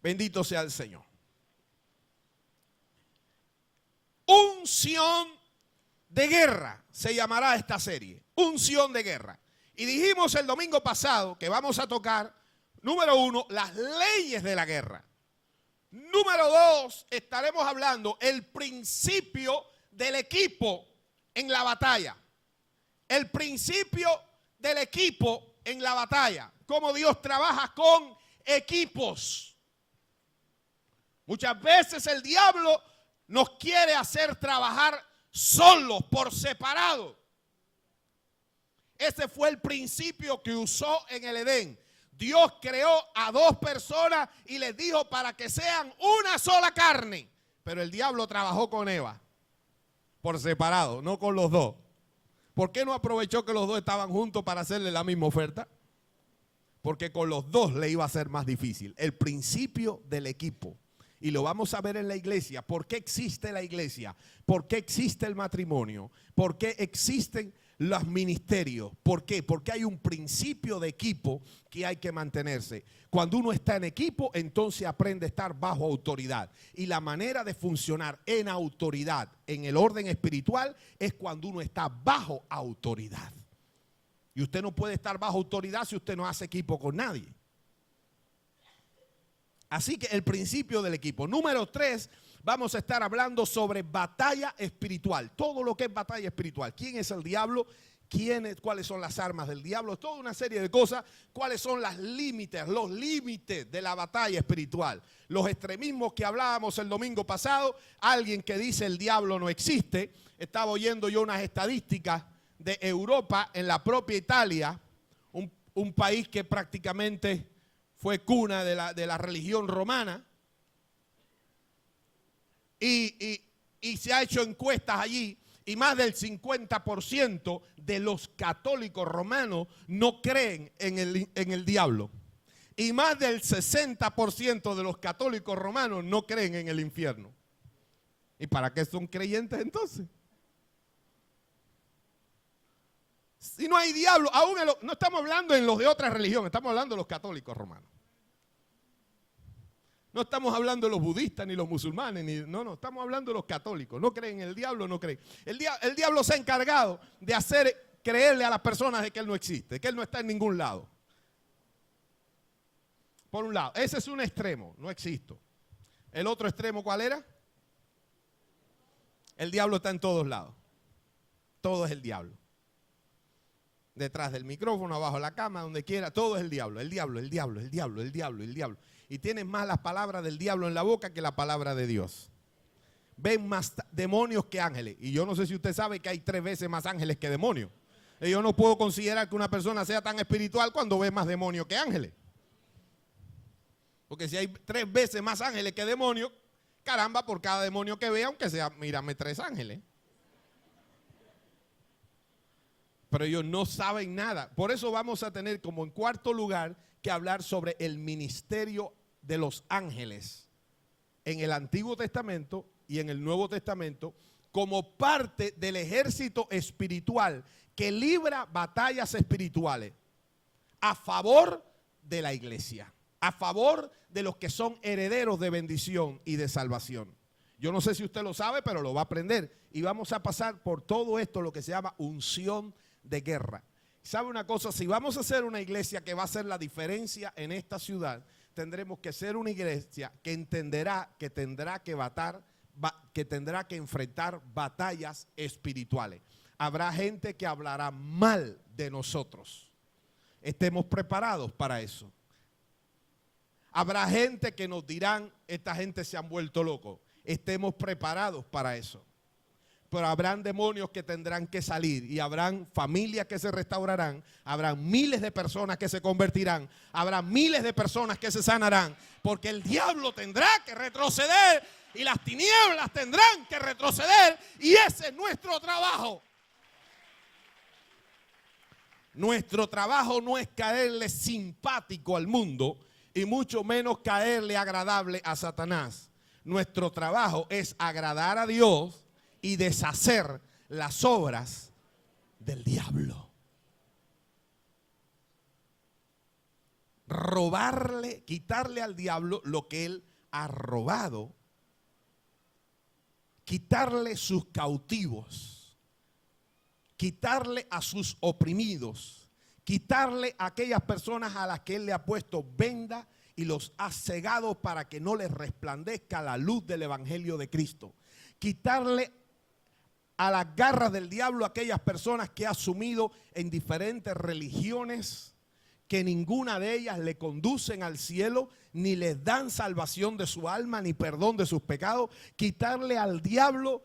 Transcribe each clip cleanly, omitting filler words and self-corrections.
Bendito sea el Señor. Unción de guerra se llamará esta serie. Unción de guerra. Y dijimos el domingo pasado que vamos a tocar, número 1, las leyes de la guerra. Número 2, estaremos hablando el principio del equipo en la batalla. El principio del equipo en la batalla. Cómo Dios trabaja con equipos. Muchas veces el diablo nos quiere hacer trabajar solos, por separado. Ese fue el principio que usó en el Edén. Dios creó a dos personas y les dijo para que sean una sola carne. Pero el diablo trabajó con Eva por separado, no con los dos. ¿Por qué no aprovechó que los dos estaban juntos para hacerle la misma oferta? Porque con los dos le iba a ser más difícil. El principio del equipo. Y lo vamos a ver en la iglesia. ¿Por qué existe la iglesia? ¿Por qué existe el matrimonio? ¿Por qué existen los ministerios? ¿Por qué? Porque hay un principio de equipo que hay que mantenerse. Cuando uno está en equipo, entonces aprende a estar bajo autoridad. Y la manera de funcionar en autoridad, en el orden espiritual, es cuando uno está bajo autoridad. Y usted no puede estar bajo autoridad si usted no hace equipo con nadie. Así que el principio del equipo. Número 3, vamos a estar hablando sobre batalla espiritual. Todo lo que es batalla espiritual. ¿Quién es el diablo? ¿Cuáles son las armas del diablo? Toda una serie de cosas. ¿Cuáles son los límites de la batalla espiritual? Los extremismos que hablábamos el domingo pasado. Alguien que dice el diablo no existe. Estaba oyendo yo unas estadísticas de Europa, en la propia Italia, un país que prácticamente fue cuna de la religión romana, y se ha hecho encuestas allí, y más del 50% de los católicos romanos no creen en el diablo, y más del 60% de los católicos romanos no creen en el infierno. ¿Y para qué son creyentes entonces? Si no hay diablo, no estamos hablando en los de otra religión, estamos hablando de los católicos romanos. No estamos hablando de los budistas ni los musulmanes, no, estamos hablando de los católicos. No creen en el diablo, no creen. El diablo se ha encargado de hacer creerle a las personas de que él no existe, que él no está en ningún lado. Por un lado, ese es un extremo, no existo. El otro extremo, ¿cuál era? El diablo está en todos lados. Todo es el diablo. Detrás del micrófono, abajo de la cama, donde quiera, todo es el diablo. El diablo, el diablo, el diablo, el diablo, el diablo. Y tienen más las palabras del diablo en la boca que la palabra de Dios. Ven más demonios que ángeles. Y yo no sé si usted sabe que hay 3 veces más ángeles que demonios. Y yo no puedo considerar que una persona sea tan espiritual cuando ve más demonios que ángeles. Porque si hay 3 veces más ángeles que demonios, caramba, por cada demonio que vea, aunque sea, mírame 3 ángeles. Pero ellos no saben nada. Por eso vamos a tener como en cuarto lugar que hablar sobre el ministerio de los ángeles en el Antiguo Testamento y en el Nuevo Testamento como parte del ejército espiritual que libra batallas espirituales a favor de la iglesia, a favor de los que son herederos de bendición y de salvación. Yo no sé si usted lo sabe, pero lo va a aprender. Y vamos a pasar por todo esto, lo que se llama unción de guerra. ¿Sabe una cosa? Si vamos a hacer una iglesia que va a hacer la diferencia en esta ciudad, tendremos que ser una iglesia que entenderá que tendrá que enfrentar batallas espirituales. Habrá gente que hablará mal de nosotros. Estemos preparados para eso. Habrá gente que nos dirán, esta gente se han vuelto locos. Estemos preparados para eso. Pero habrán demonios que tendrán que salir y habrán familias que se restaurarán, habrán miles de personas que se convertirán, habrá miles de personas que se sanarán, porque el diablo tendrá que retroceder y las tinieblas tendrán que retroceder, y ese es nuestro trabajo. Nuestro trabajo no es caerle simpático al mundo y mucho menos caerle agradable a Satanás. Nuestro trabajo es agradar a Dios y deshacer las obras del diablo. robarle, quitarle al diablo lo que él ha robado, quitarle sus cautivos, quitarle a sus oprimidos, quitarle a aquellas personas a las que él le ha puesto venda y los ha cegado para que no les resplandezca la luz del evangelio de Cristo. Quitarle a las garras del diablo a aquellas personas que ha sumido en diferentes religiones, que ninguna de ellas le conducen al cielo, ni les dan salvación de su alma, ni perdón de sus pecados. Quitarle al diablo,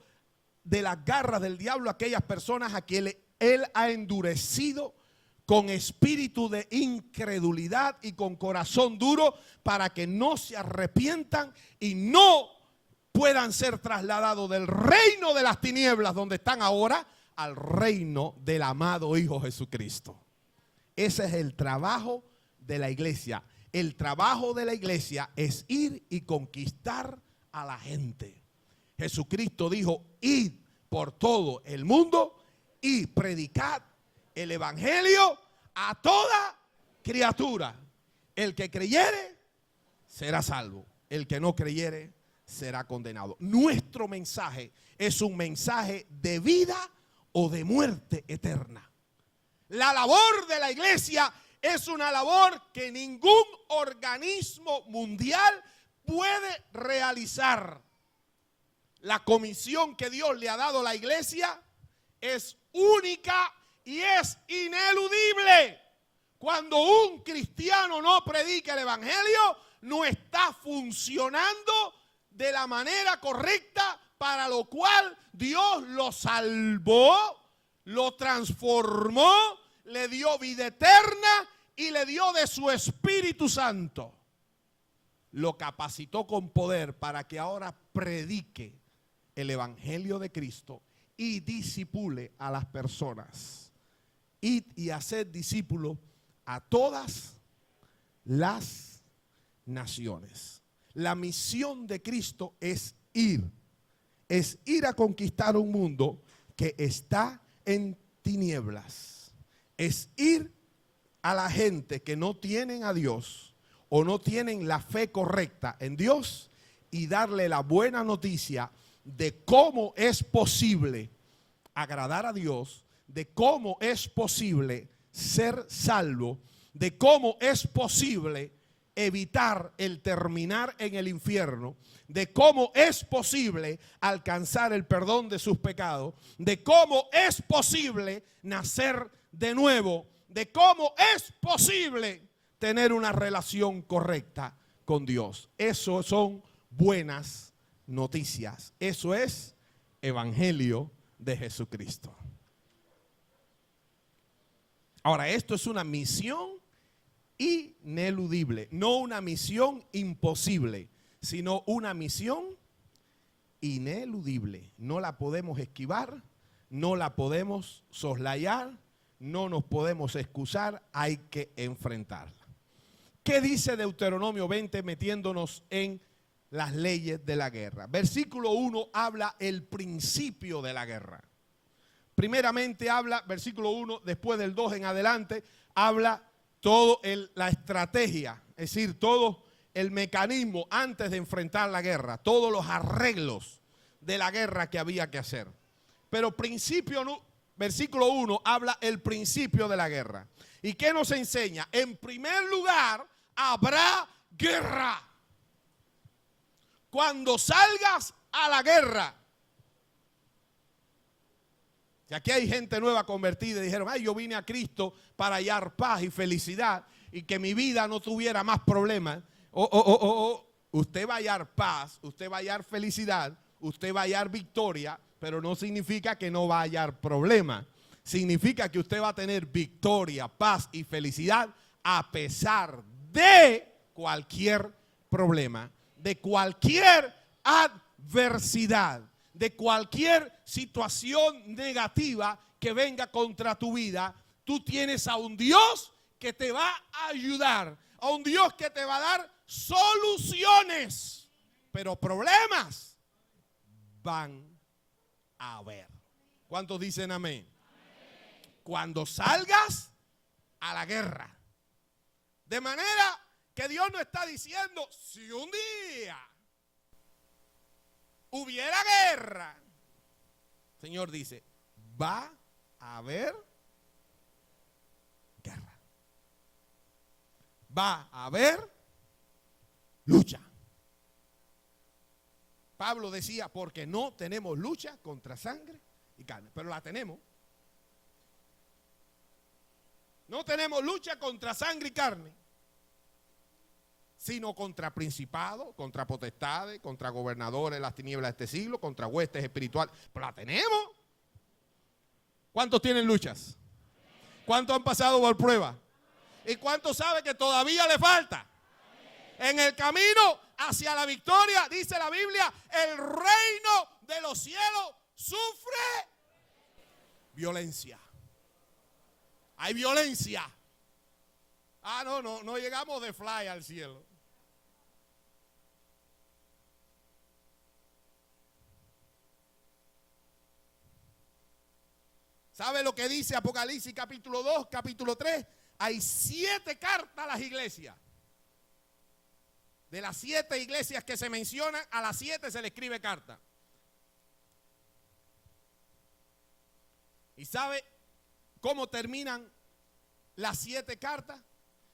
de las garras del diablo, a aquellas personas a quienes él ha endurecido con espíritu de incredulidad y con corazón duro, para que no se arrepientan y no puedan ser trasladados del reino de las tinieblas donde están ahora al reino del amado Hijo Jesucristo. Ese es el trabajo de la iglesia. El trabajo de la iglesia es ir y conquistar a la gente. Jesucristo dijo: id por todo el mundo y predicad el evangelio a toda criatura. El que creyere será salvo, el que no creyere será condenado. Nuestro mensaje es un mensaje de vida o de muerte eterna. La labor de la iglesia es una labor que ningún organismo mundial puede realizar. La comisión que Dios le ha dado a la iglesia es única y es ineludible. Cuando un cristiano no predica el evangelio, no está funcionando de la manera correcta para lo cual Dios lo salvó, lo transformó, le dio vida eterna y le dio de su Espíritu Santo. Lo capacitó con poder para que ahora predique el evangelio de Cristo y disipule a las personas. Id y haced discípulos a todas las naciones. La misión de Cristo es ir a conquistar un mundo que está en tinieblas. Es ir a la gente que no tienen a Dios o no tienen la fe correcta en Dios y darle la buena noticia de cómo es posible agradar a Dios, de cómo es posible ser salvo, de cómo es posible evitar el terminar en el infierno, de cómo es posible alcanzar el perdón de sus pecados, de cómo es posible nacer de nuevo, de cómo es posible tener una relación correcta con Dios. Eso son buenas noticias. Eso es evangelio de Jesucristo. Ahora, esto es una misión ineludible, no una misión imposible, sino una misión ineludible. No la podemos esquivar, no la podemos soslayar, no nos podemos excusar, hay que enfrentarla. ¿Qué dice Deuteronomio 20 metiéndonos en las leyes de la guerra? Versículo 1 habla el principio de la guerra. Primeramente habla, versículo 1, después del 2 en adelante, habla todo la estrategia, es decir, todo el mecanismo antes de enfrentar la guerra, todos los arreglos de la guerra que había que hacer. Pero versículo 1 habla el principio de la guerra. ¿Y qué nos enseña? En primer lugar, habrá guerra. Cuando salgas a la guerra. Y aquí hay gente nueva convertida y dijeron: ay, yo vine a Cristo para hallar paz y felicidad y que mi vida no tuviera más problemas. Usted va a hallar paz, usted va a hallar felicidad, usted va a hallar victoria, pero no significa que no va a hallar problemas. Significa que usted va a tener victoria, paz y felicidad a pesar de cualquier problema, de cualquier adversidad, de cualquier situación negativa que venga contra tu vida. Tú tienes a un Dios que te va a ayudar, a un Dios que te va a dar soluciones, pero problemas van a haber. ¿Cuántos dicen amén? Cuando salgas a la guerra. De manera Que Dios no está diciendo, si un día hubiera guerra, el Señor dice, va a haber guerra. Va a haber lucha. Pablo decía, porque no tenemos lucha contra sangre y carne, pero la tenemos. No tenemos lucha contra sangre y carne, sino contra principados, contra potestades, contra gobernadores de las tinieblas de este siglo, contra huestes espirituales. Pero la tenemos. ¿Cuántos tienen luchas? ¿Cuántos han pasado por prueba? ¿Y cuántos saben que todavía le falta? En el camino hacia la victoria, dice la Biblia, el reino de los cielos sufre violencia. Hay violencia. No llegamos de fly al cielo. ¿Sabe lo que dice Apocalipsis capítulo 2, capítulo 3? Hay 7 cartas a las iglesias. De las 7 iglesias que se mencionan, a las 7 se le escribe carta. ¿Y sabe cómo terminan las 7 cartas?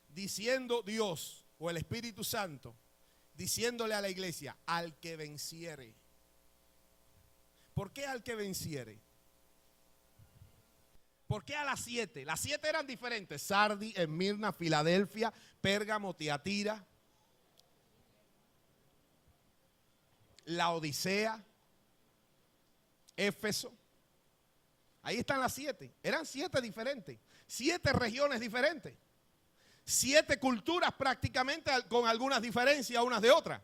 Diciendo Dios o el Espíritu Santo, diciéndole a la iglesia, al que venciere. ¿Por qué al que venciere? ¿Por qué a las 7? Las 7 eran diferentes. Sardis, Esmirna, Filadelfia, Pérgamo, Tiatira, Laodicea, Éfeso. Ahí están las 7. Eran 7 diferentes. 7 regiones diferentes. 7 culturas prácticamente con algunas diferencias unas de otras.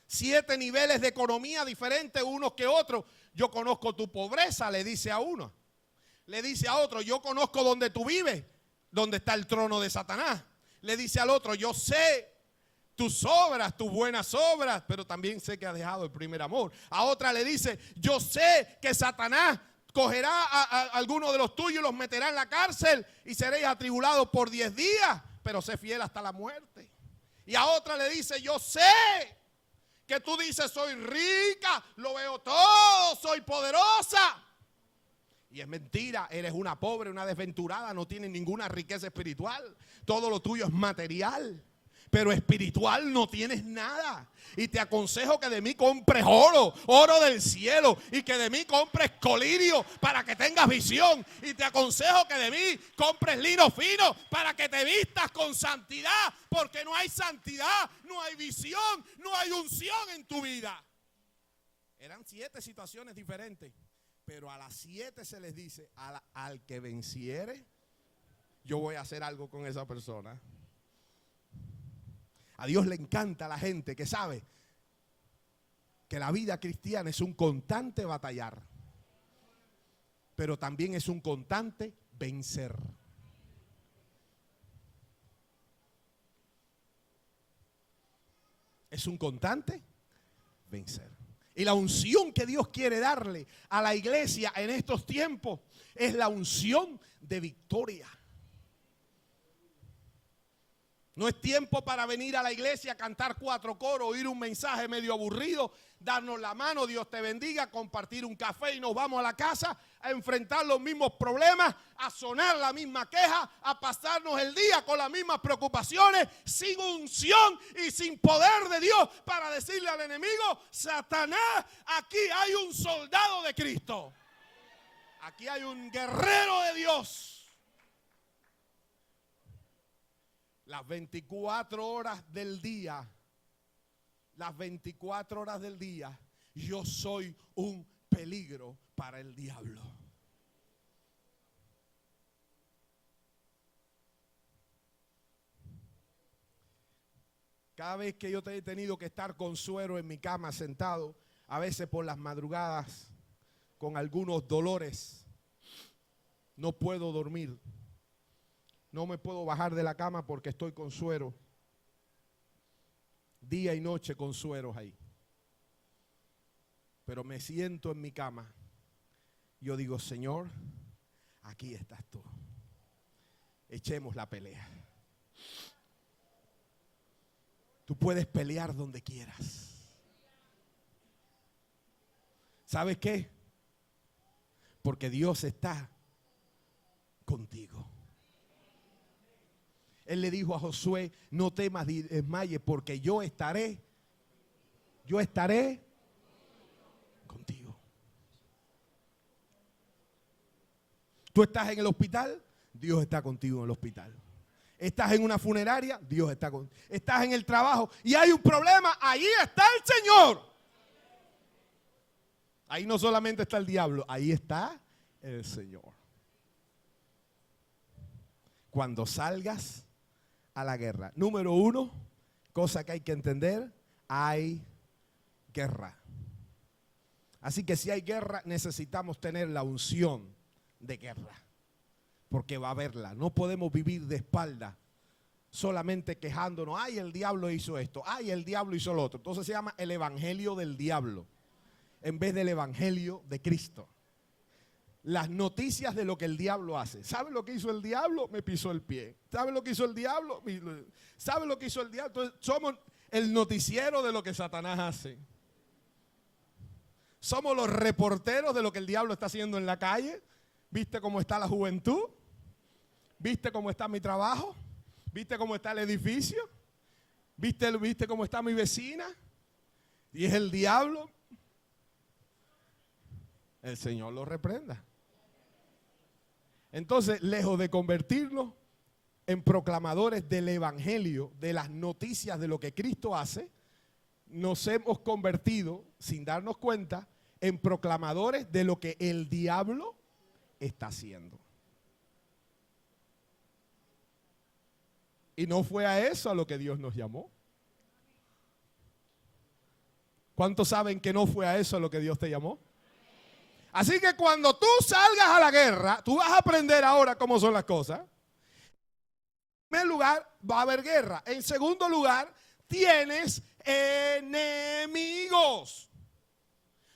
7 niveles de economía diferentes unos que otros. Yo conozco tu pobreza, le dice a uno. Le dice a otro, yo conozco donde tú vives, donde está el trono de Satanás. Le dice al otro, yo sé tus obras, tus buenas obras, pero también sé que has dejado el primer amor. A otra le dice, yo sé que Satanás cogerá a algunos de los tuyos y los meterá en la cárcel y seréis atribulados por 10 días, pero sé fiel hasta la muerte. Y a otra le dice, yo sé que tú dices, soy rica, lo veo todo, soy poderosa. Y es mentira, eres una pobre, una desventurada, no tienes ninguna riqueza espiritual. Todo lo tuyo es material, pero espiritual no tienes nada. Y te aconsejo que de mí compres oro, oro del cielo, y que de mí compres colirio para que tengas visión. Y te aconsejo que de mí compres lino fino para que te vistas con santidad, porque no hay santidad, no hay visión, no hay unción en tu vida. Eran 7 situaciones diferentes. Pero a las 7 se les dice, al que venciere, yo voy a hacer algo con esa persona. A Dios le encanta la gente que sabe que la vida cristiana es un constante batallar, pero también es un constante vencer. Es un constante vencer. Y la unción que Dios quiere darle a la iglesia en estos tiempos es la unción de victoria. No es tiempo para venir a la iglesia, cantar 4 coros, oír un mensaje medio aburrido, darnos la mano, Dios te bendiga, compartir un café y nos vamos a la casa a enfrentar los mismos problemas, a sonar la misma queja, a pasarnos el día con las mismas preocupaciones, sin unción y sin poder de Dios para decirle al enemigo, Satanás, aquí hay un soldado de Cristo. Aquí hay un guerrero de Dios. Las 24 horas del día, yo soy un peligro para el diablo. Cada vez que yo he tenido que estar con suero en mi cama sentado, a veces por las madrugadas, con algunos dolores, no puedo dormir. No me puedo bajar de la cama porque estoy con suero. Día y noche con sueros ahí. Pero me siento en mi cama. Yo digo, Señor, aquí estás tú. Echemos la pelea. Tú puedes pelear donde quieras. ¿Sabes qué? Porque Dios está contigo. Él le dijo a Josué, no temas ni desmayes, porque yo estaré contigo. Tú estás en el hospital, Dios está contigo en el hospital. Estás en una funeraria, Dios está contigo. Estás en el trabajo y hay un problema, ahí está el Señor. Ahí no solamente está el diablo, ahí está el Señor. Cuando salgas a la guerra, número 1, cosa que hay que entender, hay guerra. Así que si hay guerra, necesitamos tener la unción de guerra, porque va a haberla. No podemos vivir de espalda solamente quejándonos, ay, el diablo hizo esto, ay, el diablo hizo lo otro. Entonces se llama el evangelio del diablo en vez del evangelio de Cristo. Las noticias de lo que el diablo hace. ¿Sabe lo que hizo el diablo? Me pisó el pie. ¿Sabe lo que hizo el diablo? ¿Sabe lo que hizo el diablo? Entonces somos el noticiero de lo que Satanás hace. Somos los reporteros de lo que el diablo está haciendo en la calle. ¿Viste cómo está la juventud? ¿Viste cómo está mi trabajo? ¿Viste cómo está el edificio? ¿Viste cómo está mi vecina? Y es el diablo. El Señor lo reprenda. Entonces, lejos de convertirnos en proclamadores del evangelio, de las noticias de lo que Cristo hace, nos hemos convertido, sin darnos cuenta, en proclamadores de lo que el diablo está haciendo. Y no fue a eso a lo que Dios nos llamó. ¿Cuántos saben que no fue a eso a lo que Dios te llamó? Así que cuando tú salgas a la guerra, tú vas a aprender ahora cómo son las cosas. En primer lugar, va a haber guerra. En segundo lugar, tienes enemigos.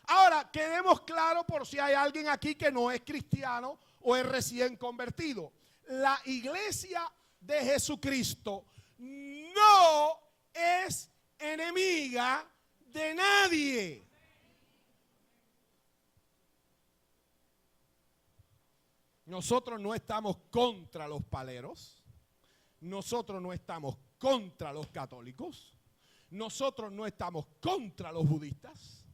Ahora, quedemos claros por si hay alguien aquí que no es cristiano o es recién convertido. La iglesia de Jesucristo no es enemiga de nadie. Nosotros no estamos contra los paleros. Nosotros no estamos contra los católicos. Nosotros no estamos contra los budistas.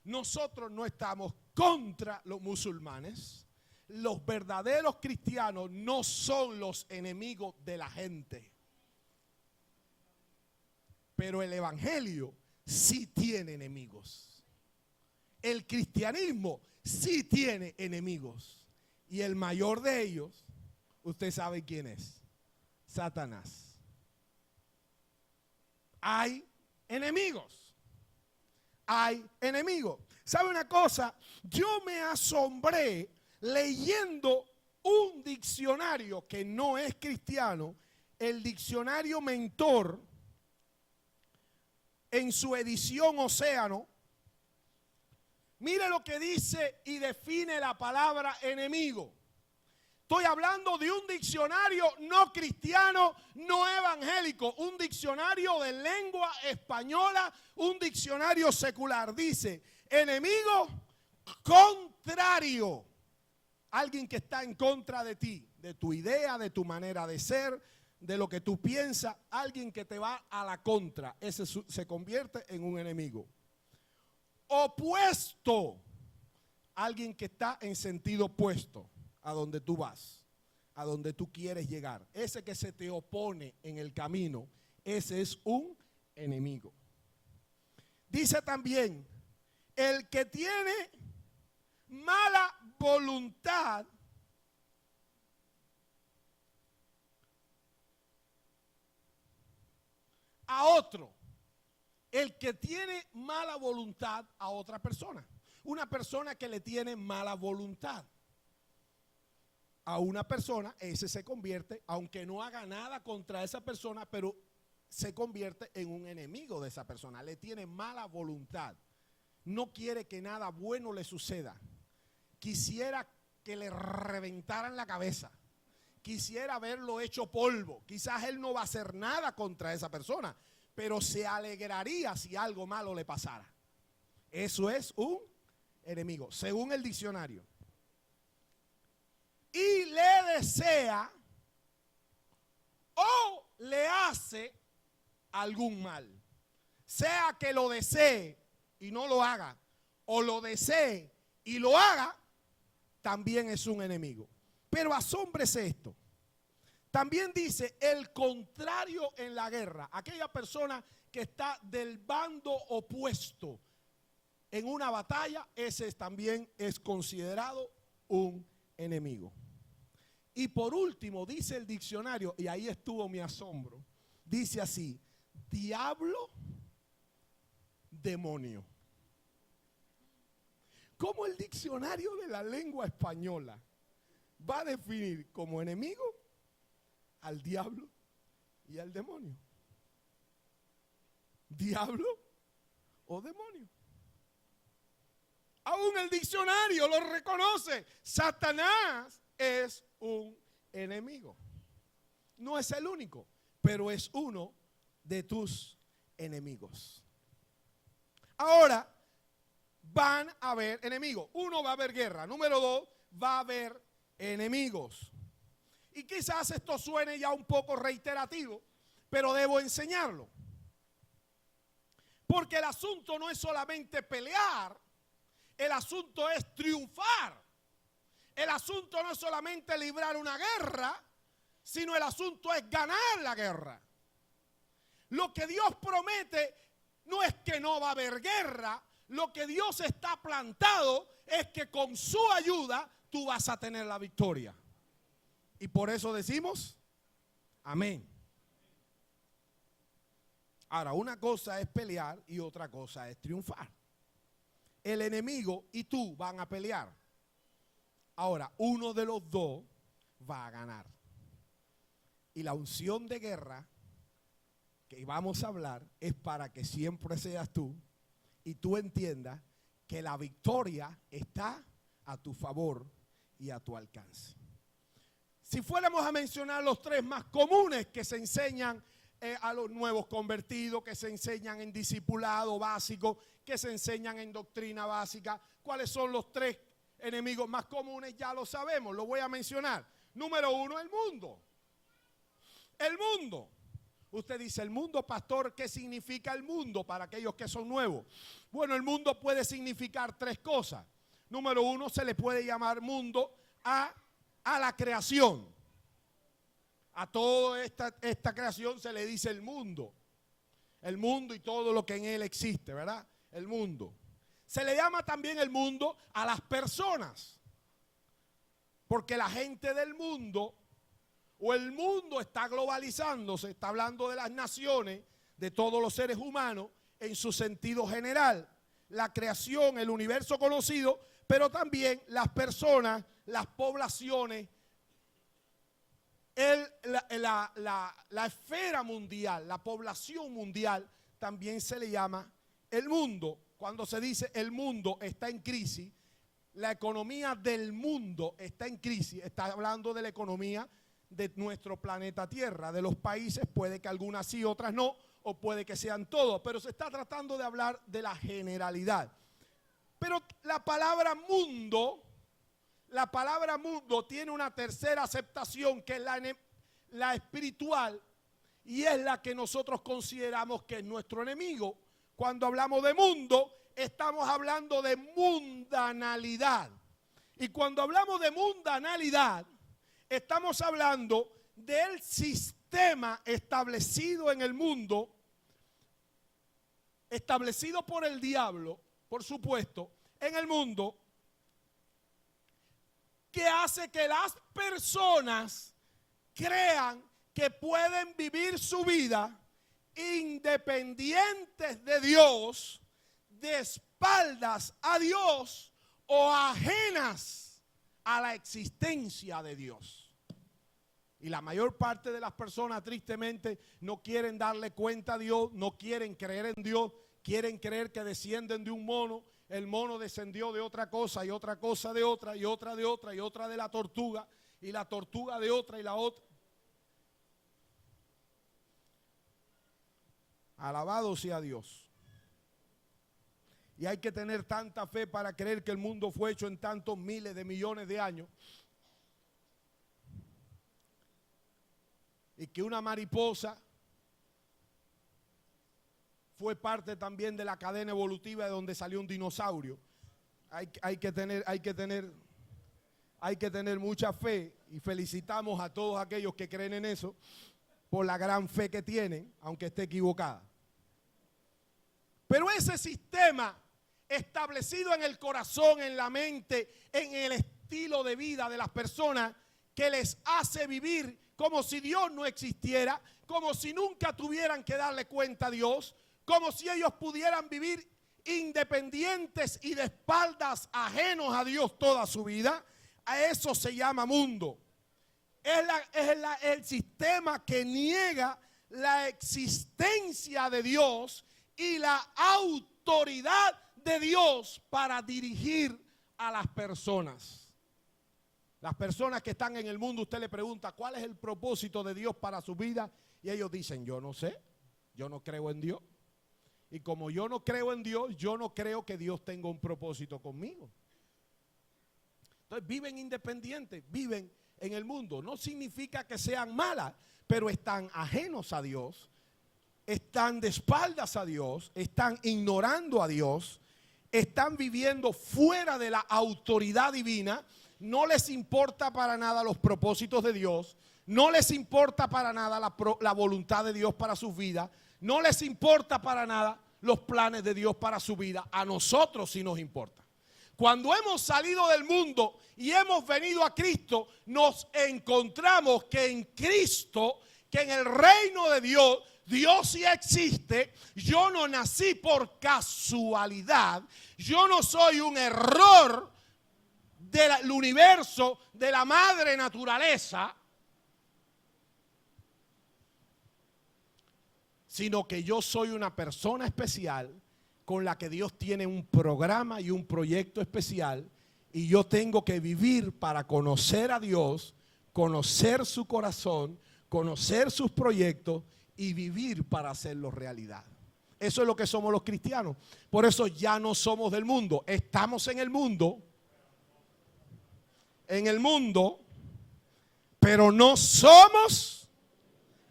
Nosotros no estamos contra los musulmanes. Los verdaderos cristianos no son los enemigos de la gente. Pero el evangelio sí tiene enemigos. El cristianismo sí tiene enemigos. Y el mayor de ellos, usted sabe quién es: Satanás. Hay enemigos. Hay enemigos. ¿Sabe una cosa? Yo me asombré leyendo un diccionario que no es cristiano, el diccionario Mentor, en su edición Océano. Mire lo que dice y define la palabra enemigo. Estoy hablando de un diccionario no cristiano, no evangélico, un diccionario de lengua española, un diccionario secular. Dice, enemigo contrario. Alguien que está en contra de ti, de tu idea, de tu manera de ser, de lo que tú piensas. Alguien que te va a la contra. Ese se convierte en un enemigo. Opuesto, alguien que está en sentido opuesto a donde tú vas, a donde tú quieres llegar. Ese que se te opone en el camino, ese es un enemigo. Dice también, el que tiene mala voluntad a otro. El que tiene mala voluntad a otra persona. Una persona que le tiene mala voluntad a una persona, ese se convierte, aunque no haga nada contra esa persona, pero se convierte en un enemigo de esa persona. Le tiene mala voluntad. No quiere que nada bueno le suceda. Quisiera que le reventaran la cabeza. Quisiera verlo hecho polvo. Quizás él no va a hacer nada contra esa persona, pero se alegraría si algo malo le pasara. Eso es un enemigo, según el diccionario. Y le desea o le hace algún mal. Sea que lo desee y no lo haga, o lo desee y lo haga, también es un enemigo. Pero asómbrese esto. También dice el contrario en la guerra. Aquella persona que está del bando opuesto en una batalla, ese también es considerado un enemigo. Y por último, dice el diccionario, y ahí estuvo mi asombro, dice así: diablo, demonio. ¿Cómo el diccionario de la lengua española va a definir como enemigo al diablo y al demonio? ¿Diablo o demonio? Aún el diccionario lo reconoce. Satanás es un enemigo. No es el único, pero es uno de tus enemigos. Ahora van a haber enemigos. Uno, va a haber guerra. Número dos, va a haber enemigos. Y quizás esto suene ya un poco reiterativo, pero debo enseñarlo. Porque el asunto no es solamente pelear, el asunto es triunfar. El asunto no es solamente librar una guerra, sino el asunto es ganar la guerra. Lo que Dios promete no es que no va a haber guerra, lo que Dios está plantado es que con su ayuda tú vas a tener la victoria. Y por eso decimos amén. Ahora, una cosa es pelear y otra cosa es triunfar. El enemigo y tú van a pelear. Ahora, uno de los dos va a ganar. Y la unción de guerra que vamos a hablar es para que siempre seas tú y tú entiendas que la victoria está a tu favor y a tu alcance. Si fuéramos a mencionar los tres más comunes que se enseñan a los nuevos convertidos, que se enseñan en discipulado básico, que se enseñan en doctrina básica, ¿cuáles son los tres enemigos más comunes? Ya lo sabemos, lo voy a mencionar. Número uno, el mundo. El mundo. Usted dice, el mundo, pastor, ¿qué significa el mundo para aquellos que son nuevos? Bueno, el mundo puede significar tres cosas. Número uno, se le puede llamar mundo a la creación. A toda esta creación se le dice el mundo. El mundo y todo lo que en él existe, ¿verdad? El mundo. Se le llama también el mundo a las personas. Porque la gente del mundo, o el mundo está globalizándose, está hablando de las naciones, de todos los seres humanos, en su sentido general. La creación, el universo conocido, pero también las personas, las poblaciones, la esfera mundial, la población mundial, también se le llama el mundo. Cuando se dice el mundo está en crisis, la economía del mundo está en crisis, está hablando de la economía de nuestro planeta Tierra, de los países, puede que algunas sí, otras no, o puede que sean todos, pero se está tratando de hablar de la generalidad. Pero la palabra mundo tiene una tercera aceptación, que es la espiritual, y es la que nosotros consideramos que es nuestro enemigo. Cuando hablamos de mundo, estamos hablando de mundanalidad. Y cuando hablamos de mundanalidad, estamos hablando del sistema establecido en el mundo, establecido por el diablo, por supuesto, en el mundo, que hace que las personas crean que pueden vivir su vida independientes de Dios, de espaldas a Dios o ajenas a la existencia de Dios. Y la mayor parte de las personas, tristemente, no quieren darle cuenta a Dios, no quieren creer en Dios, quieren creer que descienden de un mono. El mono descendió de otra cosa y otra cosa de otra y otra de otra y otra de la tortuga y la tortuga de otra y la otra. Alabado sea Dios. Y hay que tener tanta fe para creer que el mundo fue hecho en tantos miles de millones de años. Y que una mariposa fue parte también de la cadena evolutiva de donde salió un dinosaurio. Hay que tener mucha fe, y felicitamos a todos aquellos que creen en eso por la gran fe que tienen, aunque esté equivocada. Pero ese sistema establecido en el corazón, en la mente, en el estilo de vida de las personas, que les hace vivir como si Dios no existiera, como si nunca tuvieran que darle cuenta a Dios, como si ellos pudieran vivir independientes y de espaldas ajenos a Dios toda su vida. A eso se llama mundo. Es el sistema que niega la existencia de Dios y la autoridad de Dios para dirigir a las personas. Las personas que están en el mundo, usted le pregunta ¿cuál es el propósito de Dios para su vida? Y ellos dicen, yo no sé, yo no creo en Dios. Y como yo no creo en Dios, yo no creo que Dios tenga un propósito conmigo. Entonces viven independientes, viven en el mundo. No significa que sean malas, pero están ajenos a Dios, están de espaldas a Dios, están ignorando a Dios, están viviendo fuera de la autoridad divina. No les importa para nada los propósitos de Dios, no les importa para nada la voluntad de Dios para sus vidas, no les importa para nada los planes de Dios para su vida. A nosotros sí nos importa. Cuando hemos salido del mundo y hemos venido a Cristo, nos encontramos que en Cristo, que en el reino de Dios, Dios sí existe. Yo no nací por casualidad, yo no soy un error del universo, de la madre naturaleza, sino que yo soy una persona especial con la que Dios tiene un programa y un proyecto especial, y yo tengo que vivir para conocer a Dios, conocer su corazón, conocer sus proyectos y vivir para hacerlo realidad. Eso es lo que somos los cristianos. Por eso ya no somos del mundo, estamos en el mundo, pero no somos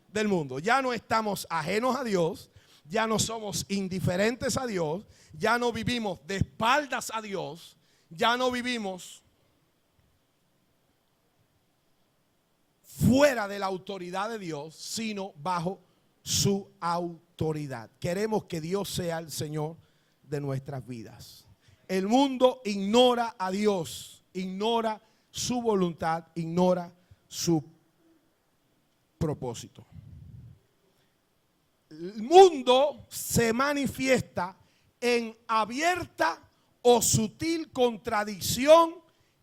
del mundo. Ya no estamos ajenos a Dios, ya no somos indiferentes a Dios, ya no vivimos de espaldas a Dios, ya no vivimos fuera de la autoridad de Dios, sino bajo su autoridad. Queremos que Dios sea el Señor de nuestras vidas. El mundo ignora a Dios, ignora su voluntad, ignora su propósito. El mundo se manifiesta en abierta o sutil contradicción,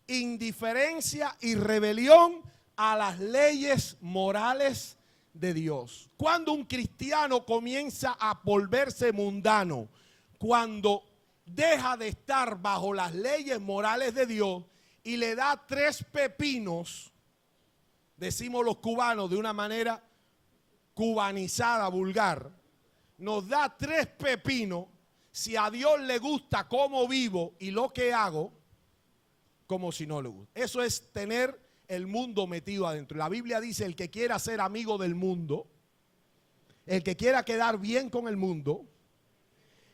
indiferencia y rebelión a las leyes morales de Dios. Cuando un cristiano comienza a volverse mundano, cuando deja de estar bajo las leyes morales de Dios y le da 3 pepinos, decimos los cubanos de una manera cubanizada, vulgar, nos da 3 pepinos si a Dios le gusta cómo vivo y lo que hago, como si no le gusta. Eso es tener el mundo metido adentro. La Biblia dice: el que quiera ser amigo del mundo, el que quiera quedar bien con el mundo,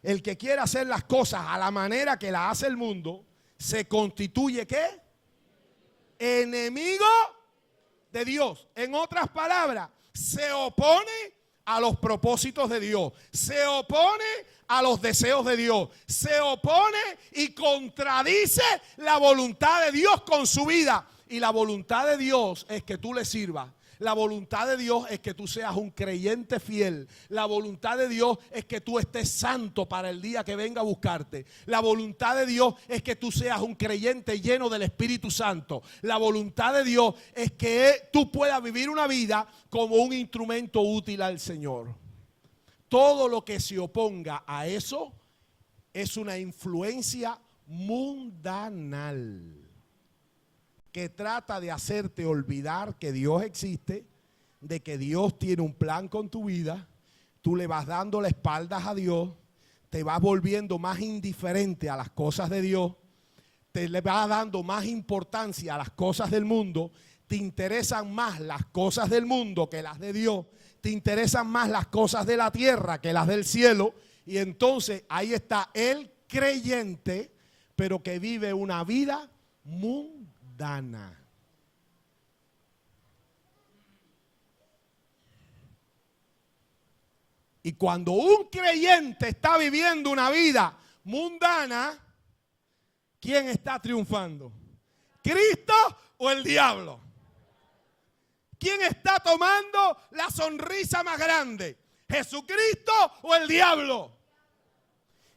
el que quiera hacer las cosas a la manera que la hace el mundo, se constituye ¿qué? Enemigo de Dios. En otras palabras, se opone a los propósitos de Dios, se opone a los deseos de Dios, se opone y contradice la voluntad de Dios con su vida. Y la voluntad de Dios es que tú le sirvas. La voluntad de Dios es que tú seas un creyente fiel. La voluntad de Dios es que tú estés santo para el día que venga a buscarte. La voluntad de Dios es que tú seas un creyente lleno del Espíritu Santo. La voluntad de Dios es que tú puedas vivir una vida como un instrumento útil al Señor. Todo lo que se oponga a eso es una influencia mundanal que trata de hacerte olvidar que Dios existe, de que Dios tiene un plan con tu vida, tú le vas dando la espalda a Dios, te vas volviendo más indiferente a las cosas de Dios, te le vas dando más importancia a las cosas del mundo, te interesan más las cosas del mundo que las de Dios, te interesan más las cosas de la tierra que las del cielo, y entonces ahí está el creyente, pero que vive una vida mundana. Y cuando un creyente está viviendo una vida mundana, ¿quién está triunfando? ¿Cristo o el diablo? ¿Quién está tomando la sonrisa más grande? ¿Jesucristo o el diablo?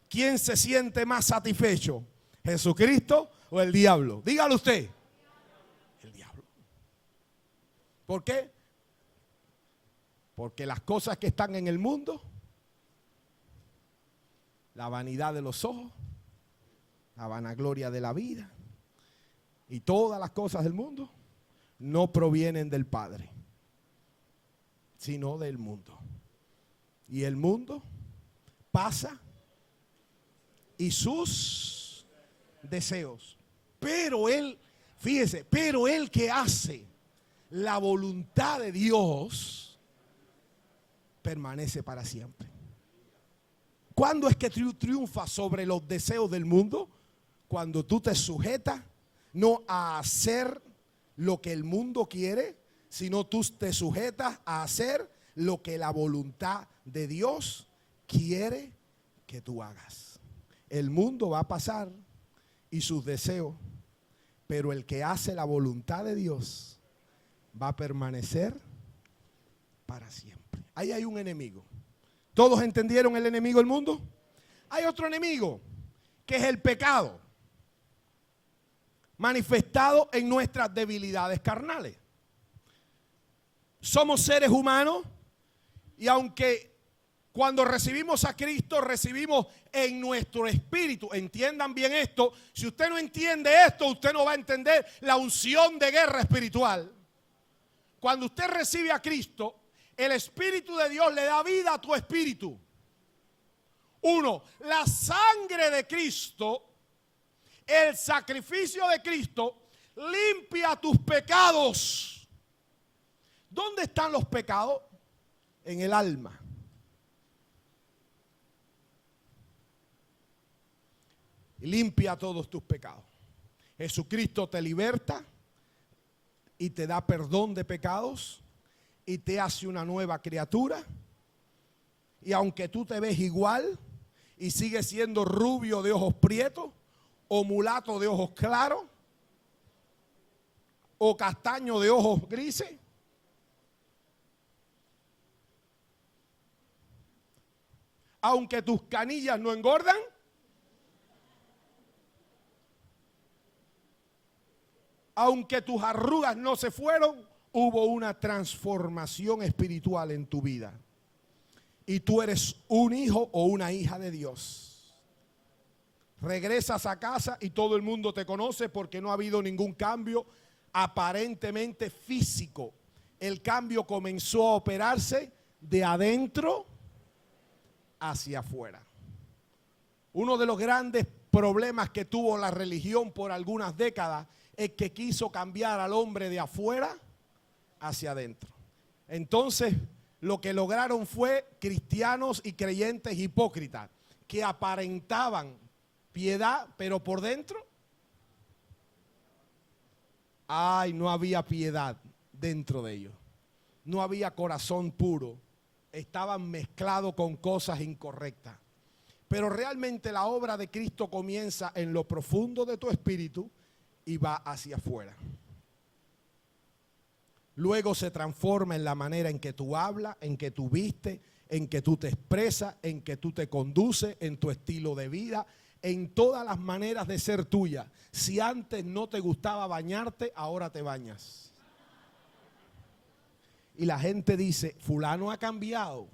¿Quién se siente más satisfecho? ¿Jesucristo o el diablo? Dígalo usted. El diablo. ¿Por qué? Porque las cosas que están en el mundo, la vanidad de los ojos, la vanagloria de la vida y todas las cosas del mundo no provienen del Padre, sino del mundo. Y el mundo pasa y sus deseos. Pero él, fíjese, pero el que hace la voluntad de Dios permanece para siempre. ¿Cuándo es que triunfa sobre los deseos del mundo? Cuando tú te sujetas no a hacer lo que el mundo quiere, sino tú te sujetas a hacer lo que la voluntad de Dios quiere que tú hagas. El mundo va a pasar y sus deseos, pero el que hace la voluntad de Dios va a permanecer para siempre. Ahí hay un enemigo. ¿Todos entendieron el enemigo del mundo? Hay otro enemigo, que es el pecado, manifestado en nuestras debilidades carnales. Somos seres humanos y aunque cuando recibimos a Cristo, recibimos en nuestro espíritu. Entiendan bien esto. Si usted no entiende esto, usted no va a entender la unción de guerra espiritual. Cuando usted recibe a Cristo, el Espíritu de Dios le da vida a tu espíritu. Uno, la sangre de Cristo, el sacrificio de Cristo, limpia tus pecados. ¿Dónde están los pecados? En el alma. Limpia todos tus pecados. Jesucristo te liberta y te da perdón de pecados y te hace una nueva criatura. Y aunque tú te ves igual y sigues siendo rubio de ojos prietos o mulato de ojos claros o castaño de ojos grises, aunque tus canillas no engordan, aunque tus arrugas no se fueron, hubo una transformación espiritual en tu vida. Y tú eres un hijo o una hija de Dios. Regresas a casa y todo el mundo te conoce porque no ha habido ningún cambio aparentemente físico. El cambio comenzó a operarse de adentro hacia afuera. Uno de los grandes problemas que tuvo la religión por algunas décadas es que quiso cambiar al hombre de afuera hacia adentro. Entonces, lo que lograron fue cristianos y creyentes hipócritas que aparentaban piedad, pero por dentro, no había piedad dentro de ellos. No había corazón puro. Estaban mezclados con cosas incorrectas. Pero realmente la obra de Cristo comienza en lo profundo de tu espíritu y va hacia afuera. Luego se transforma en la manera en que tú hablas, en que tú vistes, en que tú te expresas, en que tú te conduces, en tu estilo de vida, en todas las maneras de ser tuya. Si antes no te gustaba bañarte, ahora te bañas. Y la gente dice, fulano ha cambiado.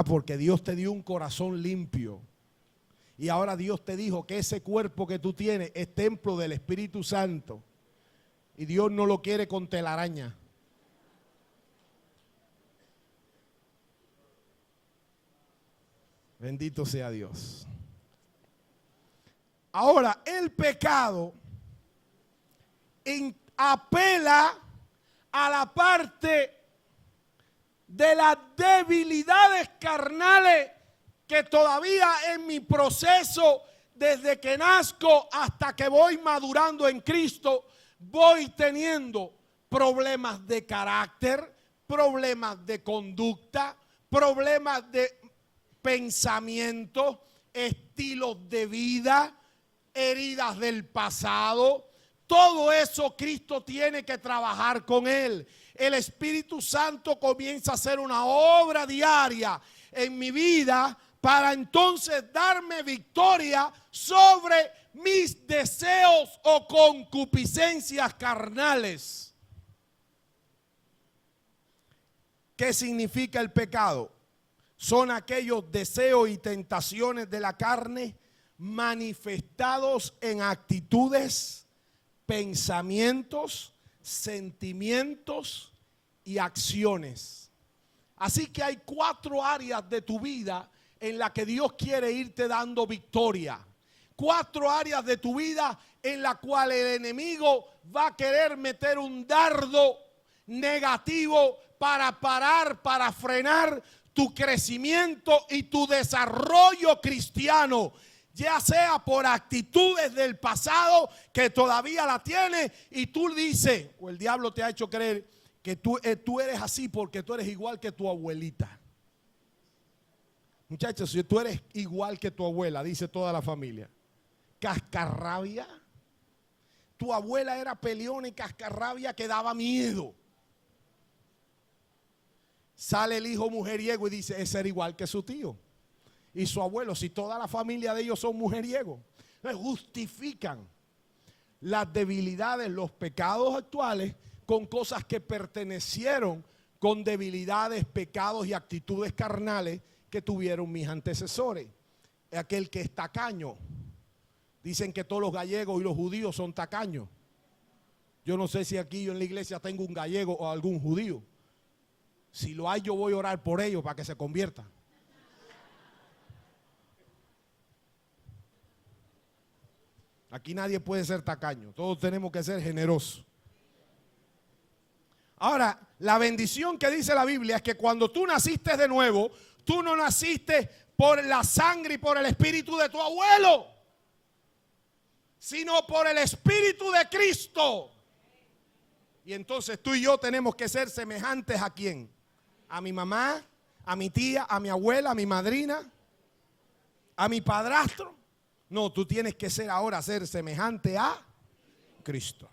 Porque Dios te dio un corazón limpio. Y ahora Dios te dijo que ese cuerpo que tú tienes es templo del Espíritu Santo. Y Dios no lo quiere con telaraña. Bendito sea Dios. Ahora, el pecado apela a la parte de las debilidades carnales que todavía en mi proceso, desde que nazco hasta que voy madurando en Cristo, voy teniendo problemas de carácter, problemas de conducta, problemas de pensamiento, estilos de vida, heridas del pasado. Todo eso Cristo tiene que trabajar con él. El Espíritu Santo comienza a hacer una obra diaria en mi vida para entonces darme victoria sobre mis deseos o concupiscencias carnales. ¿Qué significa el pecado? Son aquellos deseos y tentaciones de la carne manifestados en actitudes, pensamientos, sentimientos y acciones. Así que hay 4 áreas de tu vida en las que Dios quiere irte dando victoria. 4 áreas de tu vida en las cuales el enemigo va a querer meter un dardo negativo para parar, para frenar tu crecimiento y tu desarrollo cristiano, ya sea por actitudes del pasado que todavía la tienes y tú dices, o el diablo te ha hecho creer que tú eres así porque tú eres igual que tu abuelita. Muchachos, si tú eres igual que tu abuela, dice toda la familia, cascarrabia, tu abuela era peleona y cascarrabia que daba miedo. Sale el hijo mujeriego y dice, ese era igual que su tío y su abuelo, si toda la familia de ellos son mujeriegos. Justifican las debilidades, los pecados actuales con cosas que pertenecieron con debilidades, pecados y actitudes carnales que tuvieron mis antecesores. Aquel que es tacaño. Dicen que todos los gallegos y los judíos son tacaños. Yo no sé si aquí yo en la iglesia tengo un gallego o algún judío. Si lo hay, yo voy a orar por ellos para que se conviertan. Aquí nadie puede ser tacaño. Todos tenemos que ser generosos. Ahora, la bendición que dice la Biblia es que cuando tú naciste de nuevo, tú no naciste por la sangre y por el espíritu de tu abuelo, sino por el espíritu de Cristo. Y entonces tú y yo tenemos que ser semejantes ¿a quién? A mi mamá, a mi tía, a mi abuela, a mi madrina, a mi padrastro. No, tú tienes que ser ahora ser semejante a Cristo.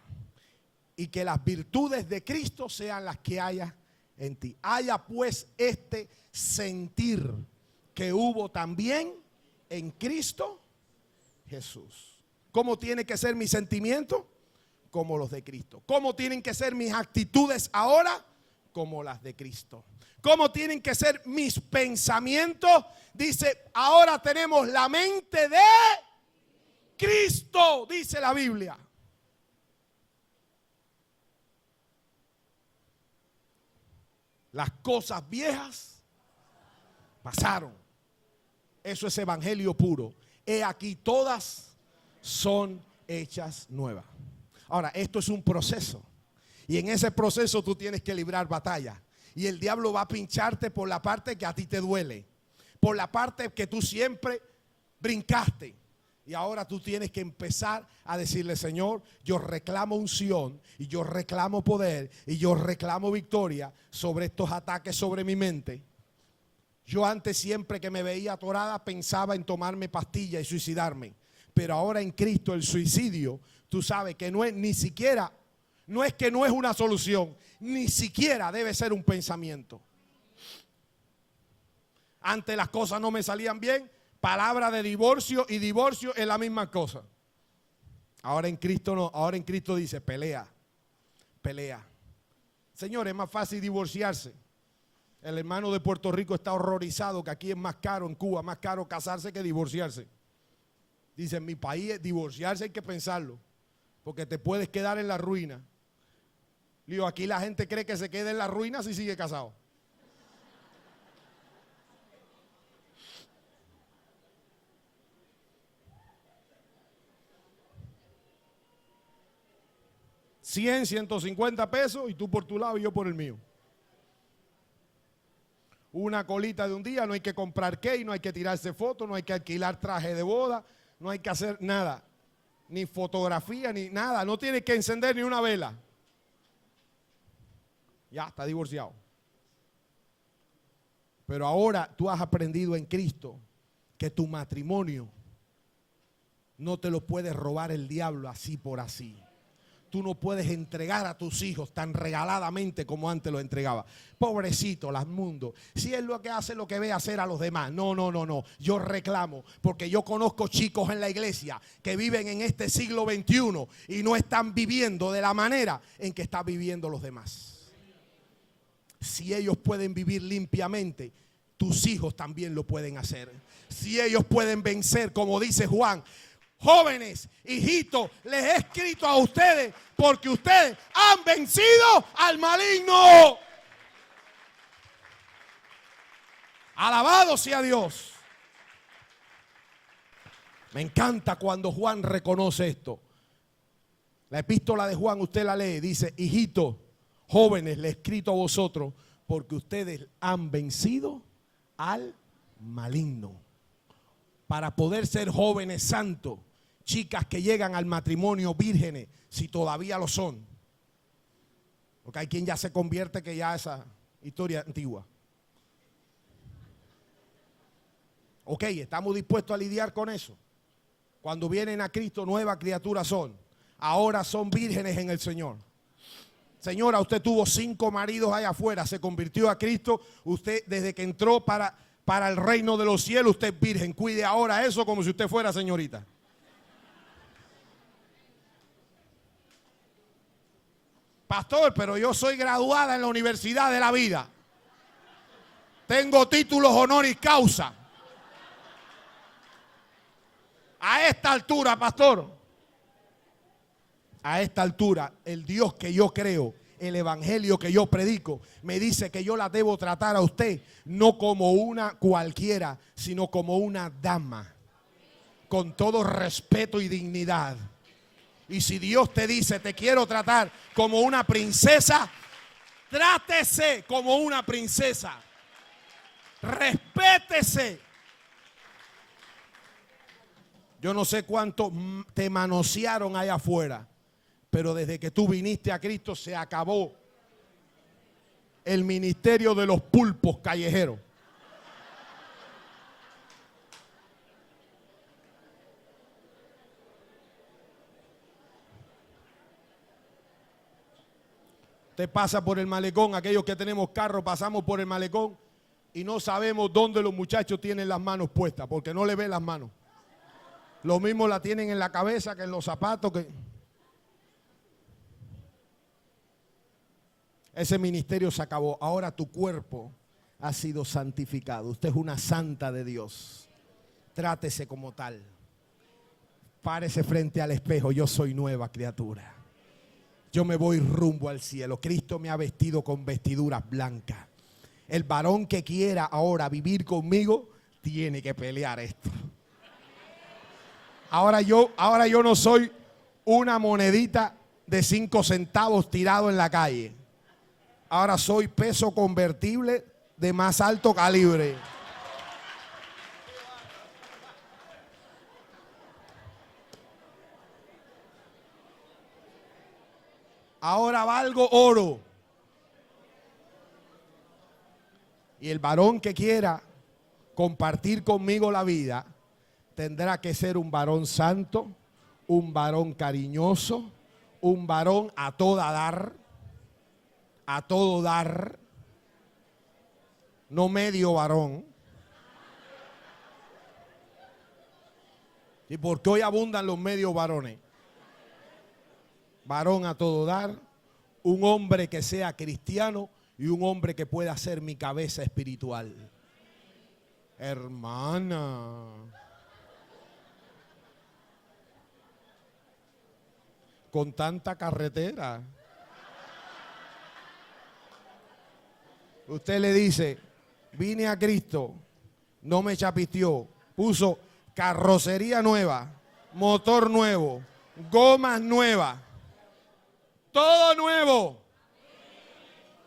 Y que las virtudes de Cristo sean las que haya en ti. Haya pues este sentir que hubo también en Cristo Jesús. ¿Cómo tiene que ser mi sentimiento? Como los de Cristo. ¿Cómo tienen que ser mis actitudes ahora? Como las de Cristo. ¿Cómo tienen que ser mis pensamientos? Dice, ahora tenemos la mente de Cristo, dice la Biblia. Las cosas viejas pasaron. Eso es evangelio puro. He aquí todas son hechas nuevas. Ahora, esto es un proceso. Y en ese proceso tú tienes que librar batalla. Y el diablo va a pincharte por la parte que a ti te duele. Por la parte que tú siempre brincaste. Y ahora tú tienes que empezar a decirle, Señor, yo reclamo unción y yo reclamo poder y yo reclamo victoria sobre estos ataques sobre mi mente. Yo antes siempre que me veía atorada pensaba en tomarme pastillas y suicidarme. Pero ahora en Cristo el suicidio, tú sabes que no es ni siquiera, no es que no es una solución, ni siquiera debe ser un pensamiento. Antes las cosas no me salían bien. Palabra de divorcio y divorcio es la misma cosa. Ahora en Cristo no, ahora en Cristo dice pelea, pelea. Señor, es más fácil divorciarse. El hermano de Puerto Rico está horrorizado que aquí es más caro, en Cuba, más caro casarse que divorciarse. Dice, en mi país divorciarse hay que pensarlo, porque te puedes quedar en la ruina. Digo, aquí la gente cree que se queda en la ruina si sigue casado. 100, 150 pesos y tú por tu lado y yo por el mío. Una colita de un día, no hay que comprar cake, no hay que tirarse fotos, no hay que alquilar traje de boda, no hay que hacer nada, ni fotografía, ni nada, no tienes que encender ni una vela. Ya, está divorciado. Pero ahora tú has aprendido en Cristo que tu matrimonio no te lo puede robar el diablo así por así. Tú no puedes entregar a tus hijos tan regaladamente como antes lo entregaba. Pobrecito, las mundos. Si es lo que hace, lo que ve hacer a los demás. No. Yo reclamo porque yo conozco chicos en la iglesia que viven en este siglo XXI y no están viviendo de la manera en que están viviendo los demás. Si ellos pueden vivir limpiamente, tus hijos también lo pueden hacer. Si ellos pueden vencer, como dice Juan, jóvenes, hijitos, les he escrito a ustedes porque ustedes han vencido al maligno. Alabado sea Dios. Me encanta cuando Juan reconoce esto. La epístola de Juan, usted la lee, dice, hijitos, jóvenes, les he escrito a vosotros porque ustedes han vencido al maligno. Para poder ser jóvenes santos, chicas que llegan al matrimonio vírgenes, si todavía lo son. Porque hay quien ya se convierte que ya esa historia antigua. Ok, estamos dispuestos a lidiar con eso. Cuando vienen a Cristo, nuevas criaturas son. Ahora son vírgenes en el Señor. Señora, usted tuvo 5 maridos allá afuera, se convirtió a Cristo. Usted desde que entró para el reino de los cielos, usted es virgen. Cuide ahora eso como si usted fuera señorita. Pastor, pero yo soy graduada en la Universidad de la Vida. Tengo títulos honoris causa. A esta altura, pastor, a esta altura, el Dios que yo creo, el evangelio que yo predico, me dice que yo la debo tratar a usted no como una cualquiera, sino como una dama, con todo respeto y dignidad. Y si Dios te dice, te quiero tratar como una princesa, trátese como una princesa. Respétese. Yo no sé cuánto te manosearon allá afuera, pero desde que tú viniste a Cristo se acabó el ministerio de los pulpos callejeros. Usted pasa por el malecón, aquellos que tenemos carro pasamos por el malecón y no sabemos dónde los muchachos tienen las manos puestas, porque no le ven las manos. Lo mismo la tienen en la cabeza que en los zapatos. Ese ministerio se acabó. Ahora tu cuerpo ha sido santificado. Usted es una santa de Dios. Trátese como tal. Párese frente al espejo. Yo soy nueva criatura. Yo me voy rumbo al cielo. Cristo me ha vestido con vestiduras blancas. El varón que quiera ahora vivir conmigo tiene que pelear esto. Ahora yo no soy una monedita de 5 centavos tirado en la calle. Ahora soy peso convertible de más alto calibre. Ahora valgo oro. Y el varón que quiera compartir conmigo la vida tendrá que ser un varón santo, un varón cariñoso, un varón a todo dar, no medio varón. ¿Y por qué hoy abundan los medios varones? Varón a todo dar, un hombre que sea cristiano y un hombre que pueda ser mi cabeza espiritual. Hermana. Con tanta carretera. Usted le dice, vine a Cristo, no me chapisteó, puso carrocería nueva, motor nuevo, gomas nuevas, todo nuevo.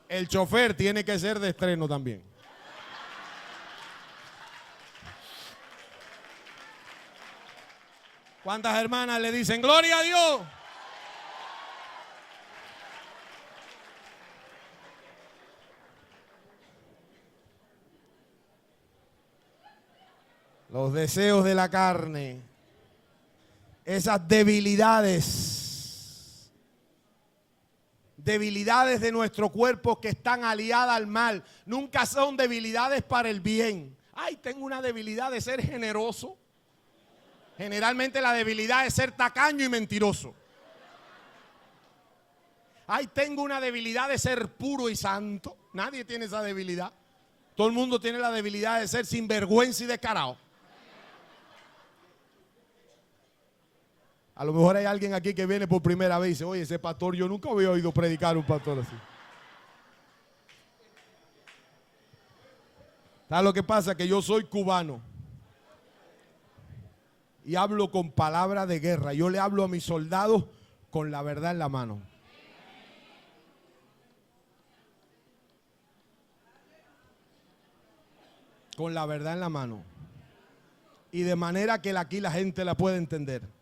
El chofer tiene que ser de estreno también. ¿Cuántas hermanas le dicen gloria a Dios? Los deseos de la carne, esas debilidades de nuestro cuerpo que están aliadas al mal, nunca son debilidades para el bien. Ay, tengo una debilidad de ser generoso. Generalmente la debilidad es ser tacaño y mentiroso. Ay, tengo una debilidad de ser puro y santo. Nadie tiene esa debilidad. Todo el mundo tiene la debilidad de ser sinvergüenza y descarado. A lo mejor hay alguien aquí que viene por primera vez y dice, oye, ese pastor, yo nunca había oído predicar un pastor así. ¿Sabes lo que pasa? Que yo soy cubano y hablo con palabras de guerra. Yo le hablo a mis soldados con la verdad en la mano. Con la verdad en la mano. Y de manera que aquí la gente la puede entender.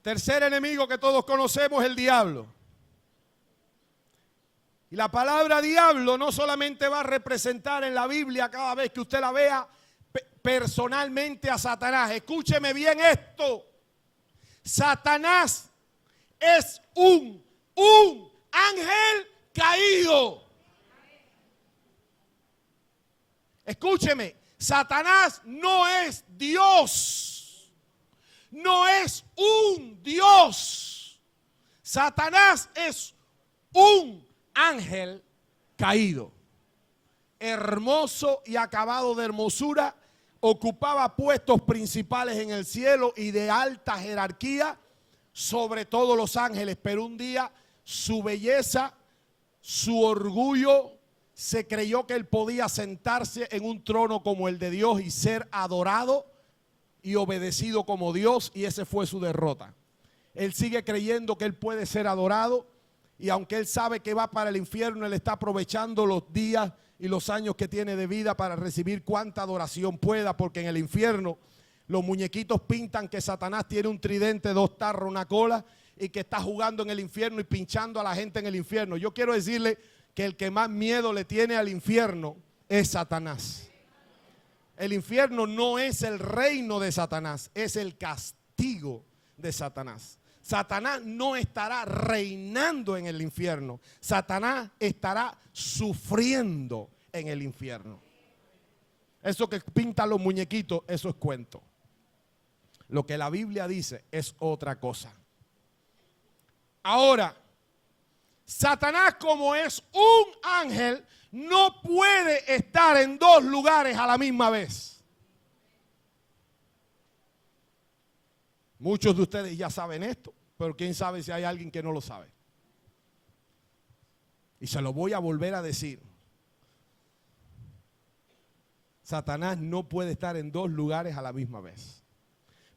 Tercer enemigo que todos conocemos es el diablo. Y la palabra diablo no solamente va a representar en la Biblia cada vez que usted la vea personalmente a Satanás. Escúcheme bien esto. Satanás es un ángel caído. Escúcheme, Satanás no es Dios. No es un Dios. Satanás es un ángel caído. Hermoso y acabado de hermosura, ocupaba puestos principales en el cielo y de alta jerarquía sobre todos los ángeles. Pero un día su belleza, su orgullo, se creyó que él podía sentarse en un trono como el de Dios y ser adorado y obedecido como Dios, y esa fue su derrota. Él sigue creyendo que él puede ser adorado, y aunque él sabe que va para el infierno, él está aprovechando los días y los años que tiene de vida para recibir cuanta adoración pueda, porque en el infierno los muñequitos pintan que Satanás tiene un tridente, 2 tarros, una cola, y que está jugando en el infierno y pinchando a la gente en el infierno. Yo quiero decirle que el que más miedo le tiene al infierno es Satanás. El infierno no es el reino de Satanás, es el castigo de Satanás. Satanás no estará reinando en el infierno. Satanás estará sufriendo en el infierno. Eso que pintan los muñequitos, eso es cuento. Lo que la Biblia dice es otra cosa. Ahora, Satanás, como es un ángel, no puede estar en 2 lugares a la misma vez. Muchos de ustedes ya saben esto, pero quién sabe si hay alguien que no lo sabe. Y se lo voy a volver a decir. Satanás no puede estar en 2 lugares a la misma vez.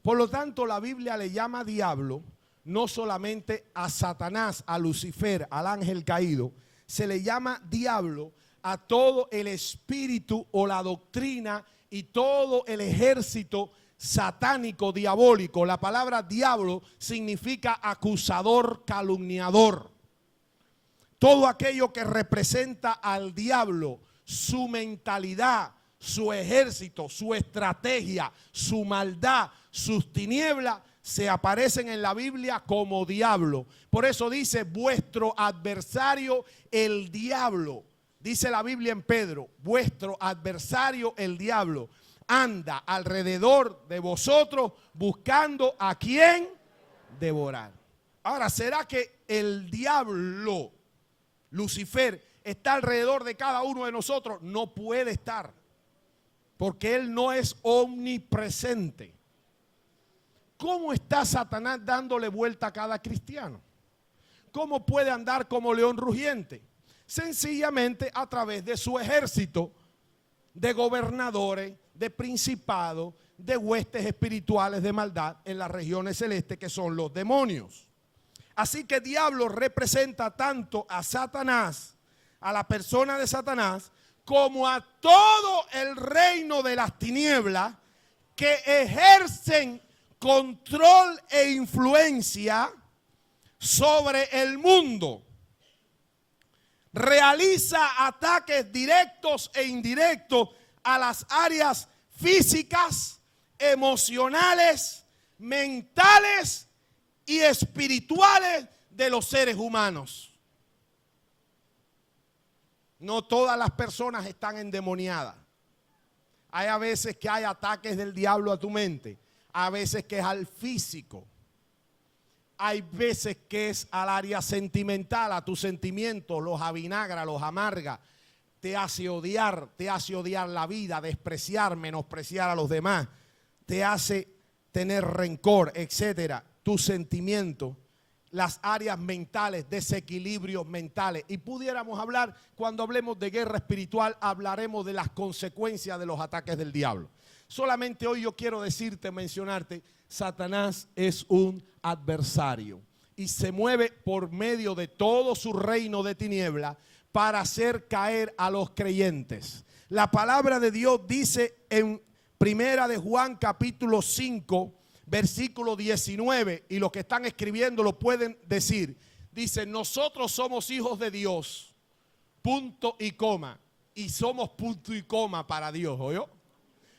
Por lo tanto, la Biblia le llama diablo no solamente a Satanás, a Lucifer, al ángel caído. Se le llama diablo a todo el espíritu o la doctrina y todo el ejército satánico, diabólico. La palabra diablo significa acusador, calumniador. Todo aquello que representa al diablo, su mentalidad, su ejército, su estrategia, su maldad, sus tinieblas, se aparecen en la Biblia como diablo. Por eso dice vuestro adversario el diablo. Dice la Biblia en Pedro, vuestro adversario el diablo anda alrededor de vosotros buscando a quién devorar. Ahora, ¿será que el diablo, Lucifer, está alrededor de cada uno de nosotros? No puede estar, porque él no es omnipresente. ¿Cómo está Satanás dándole vuelta a cada cristiano? ¿Cómo puede andar como león rugiente? Sencillamente a través de su ejército de gobernadores, de principados, de huestes espirituales de maldad en las regiones celestes, que son los demonios. Así que diablo representa tanto a Satanás, a la persona de Satanás, como a todo el reino de las tinieblas que ejercen control e influencia sobre el mundo. Realiza ataques directos e indirectos a las áreas físicas, emocionales, mentales y espirituales de los seres humanos. No todas las personas están endemoniadas. Hay a veces que hay ataques del diablo a tu mente, a veces que es al físico, hay veces que es al área sentimental, a tus sentimientos, los avinagra, los amarga, te hace odiar la vida, despreciar, menospreciar a los demás, te hace tener rencor, etcétera. Tus sentimientos, las áreas mentales, desequilibrios mentales. Y pudiéramos hablar, cuando hablemos de guerra espiritual, hablaremos de las consecuencias de los ataques del diablo. Solamente hoy yo quiero decirte, mencionarte, Satanás es un adversario y se mueve por medio de todo su reino de tinieblas para hacer caer a los creyentes. La palabra de Dios dice en Primera de Juan capítulo 5, versículo 19, y los que están escribiendo lo pueden decir. Dice, nosotros somos hijos de Dios, punto y coma, y somos punto y coma para Dios, ¿oyó?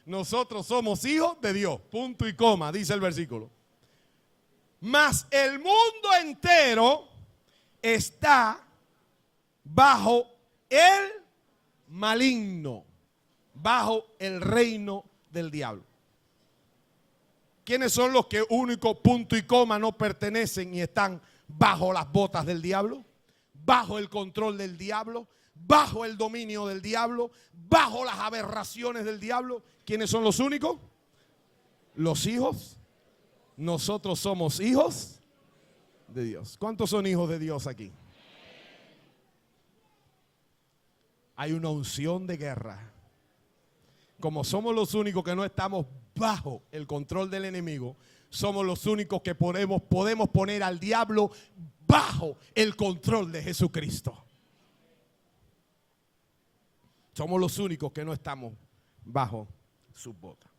Nosotros somos hijos de Dios, punto y coma, dice el versículo. Mas el mundo entero está bajo el maligno, bajo el reino del diablo. ¿Quiénes son los que único punto y coma no pertenecen y están bajo las botas del diablo? Bajo el control del diablo, bajo el dominio del diablo, bajo las aberraciones del diablo. ¿Quiénes son los únicos? Los hijos. Nosotros somos hijos de Dios. ¿Cuántos son hijos de Dios aquí? Hay una unción de guerra. Como somos los únicos que no estamos bajo el control del enemigo, somos los únicos que podemos poner al diablo bajo el control de Jesucristo. Somos los únicos que no estamos bajo sus botas.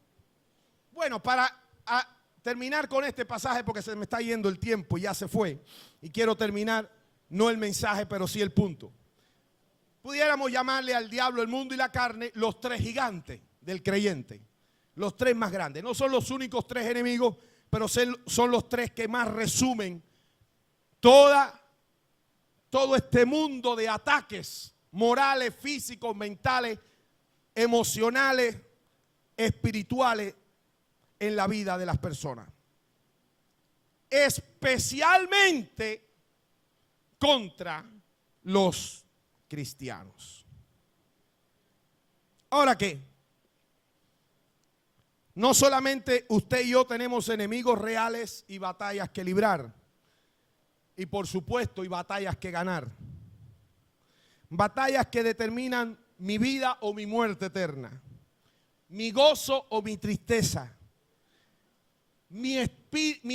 Bueno, para terminar con este pasaje, porque se me está yendo el tiempo y ya se fue, y quiero terminar, no el mensaje, pero sí el punto. Pudiéramos llamarle al diablo, el mundo y la carne, los tres gigantes del creyente. Los tres más grandes. No son los únicos tres enemigos, pero son los tres que más resumen todo este mundo de ataques morales, físicos, mentales, emocionales, espirituales en la vida de las personas. Especialmente contra los cristianos. Ahora, ¿qué? No solamente usted y yo tenemos enemigos reales y batallas que librar. Y por supuesto, y batallas que ganar. Batallas que determinan mi vida o mi muerte eterna. Mi gozo o mi tristeza. Mi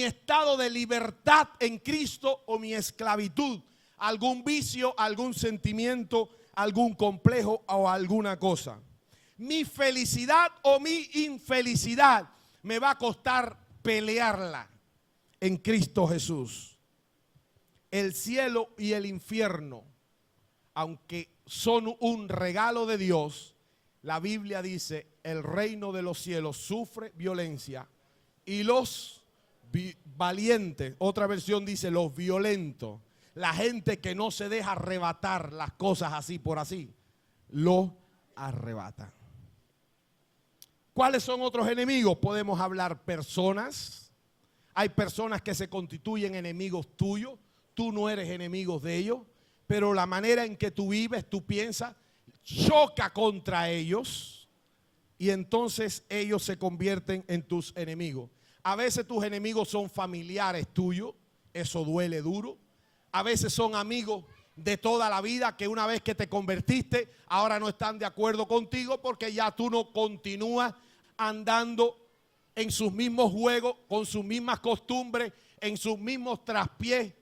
estado de libertad en Cristo o mi esclavitud. Algún vicio, algún sentimiento, algún complejo o alguna cosa. Mi felicidad o mi infelicidad me va a costar pelearla en Cristo Jesús. El cielo y el infierno, aunque son un regalo de Dios, la Biblia dice, el reino de los cielos sufre violencia y los valientes, otra versión dice los violentos, la gente que no se deja arrebatar las cosas así por así, lo arrebata. ¿Cuáles son otros enemigos? Podemos hablar personas. Hay personas que se constituyen enemigos tuyos. Tú no eres enemigo de ellos, pero la manera en que tú vives, tú piensas, choca contra ellos y entonces ellos se convierten en tus enemigos. A veces tus enemigos son familiares tuyos, eso duele duro. A veces son amigos de toda la vida que una vez que te convertiste, ahora no están de acuerdo contigo porque ya tú no continúas andando en sus mismos juegos, con sus mismas costumbres, en sus mismos traspiés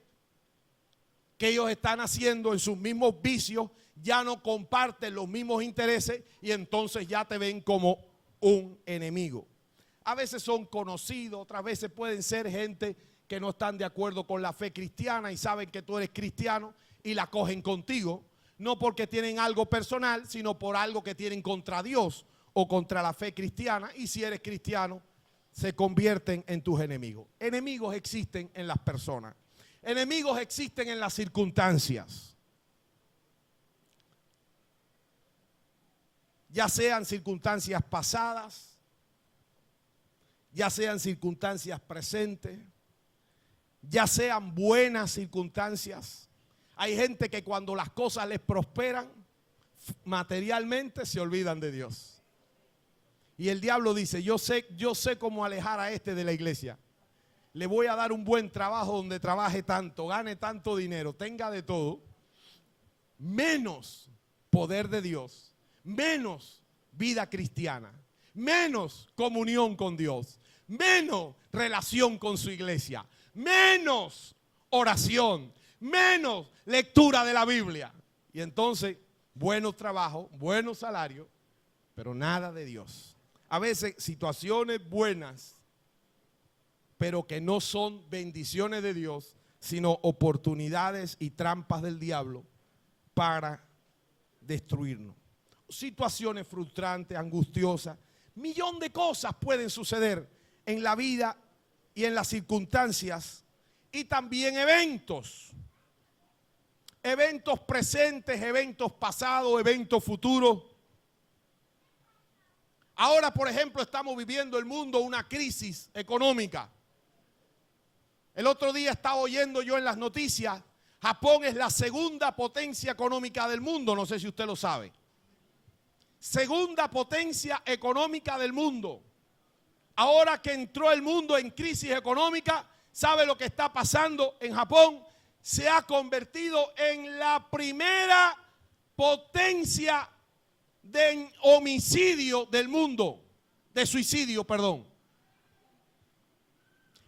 que ellos están haciendo, en sus mismos vicios, ya no comparten los mismos intereses y entonces ya te ven como un enemigo. A veces son conocidos, otras veces pueden ser gente que no están de acuerdo con la fe cristiana y saben que tú eres cristiano y la cogen contigo, no porque tienen algo personal, sino por algo que tienen contra Dios o contra la fe cristiana, y si eres cristiano, se convierten en tus enemigos. Enemigos existen en las personas. Enemigos existen en las circunstancias. Ya sean circunstancias pasadas, ya sean circunstancias presentes, ya sean buenas circunstancias. Hay gente que cuando las cosas les prosperan materialmente se olvidan de Dios. Y el diablo dice, yo sé cómo alejar a este de la iglesia. Le voy a dar un buen trabajo donde trabaje tanto, gane tanto dinero, tenga de todo, menos poder de Dios, menos vida cristiana, menos comunión con Dios, menos relación con su iglesia, menos oración, menos lectura de la Biblia. Y entonces, buenos trabajos, buenos salarios, pero nada de Dios. A veces situaciones buenas, pero que no son bendiciones de Dios, sino oportunidades y trampas del diablo para destruirnos. Situaciones frustrantes, angustiosas, millón de cosas pueden suceder en la vida y en las circunstancias, y también eventos presentes, eventos pasados, eventos futuros. Ahora, por ejemplo, estamos viviendo el mundo una crisis económica. El otro día estaba oyendo yo en las noticias, Japón es la segunda potencia económica del mundo, no sé si usted lo sabe. Segunda potencia económica del mundo. Ahora que entró el mundo en crisis económica, ¿sabe lo que está pasando en Japón? Se ha convertido en la primera potencia de homicidio del mundo, de suicidio, perdón.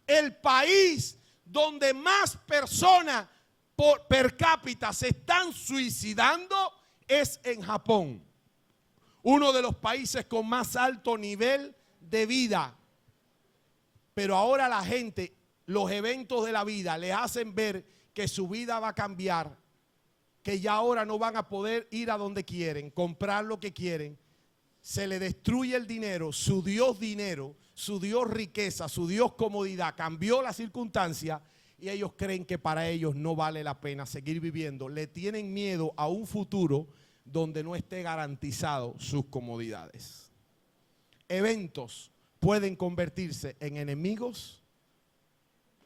El país donde más personas per cápita se están suicidando es en Japón. Uno de los países con más alto nivel de vida. Pero ahora la gente, los eventos de la vida le hacen ver que su vida va a cambiar, que ya ahora no van a poder ir a donde quieren, comprar lo que quieren. Se le destruye el dinero, su Dios riqueza, su Dios comodidad, cambió la circunstancia y ellos creen que para ellos no vale la pena seguir viviendo. Le tienen miedo a un futuro donde no esté garantizado sus comodidades. Eventos pueden convertirse en enemigos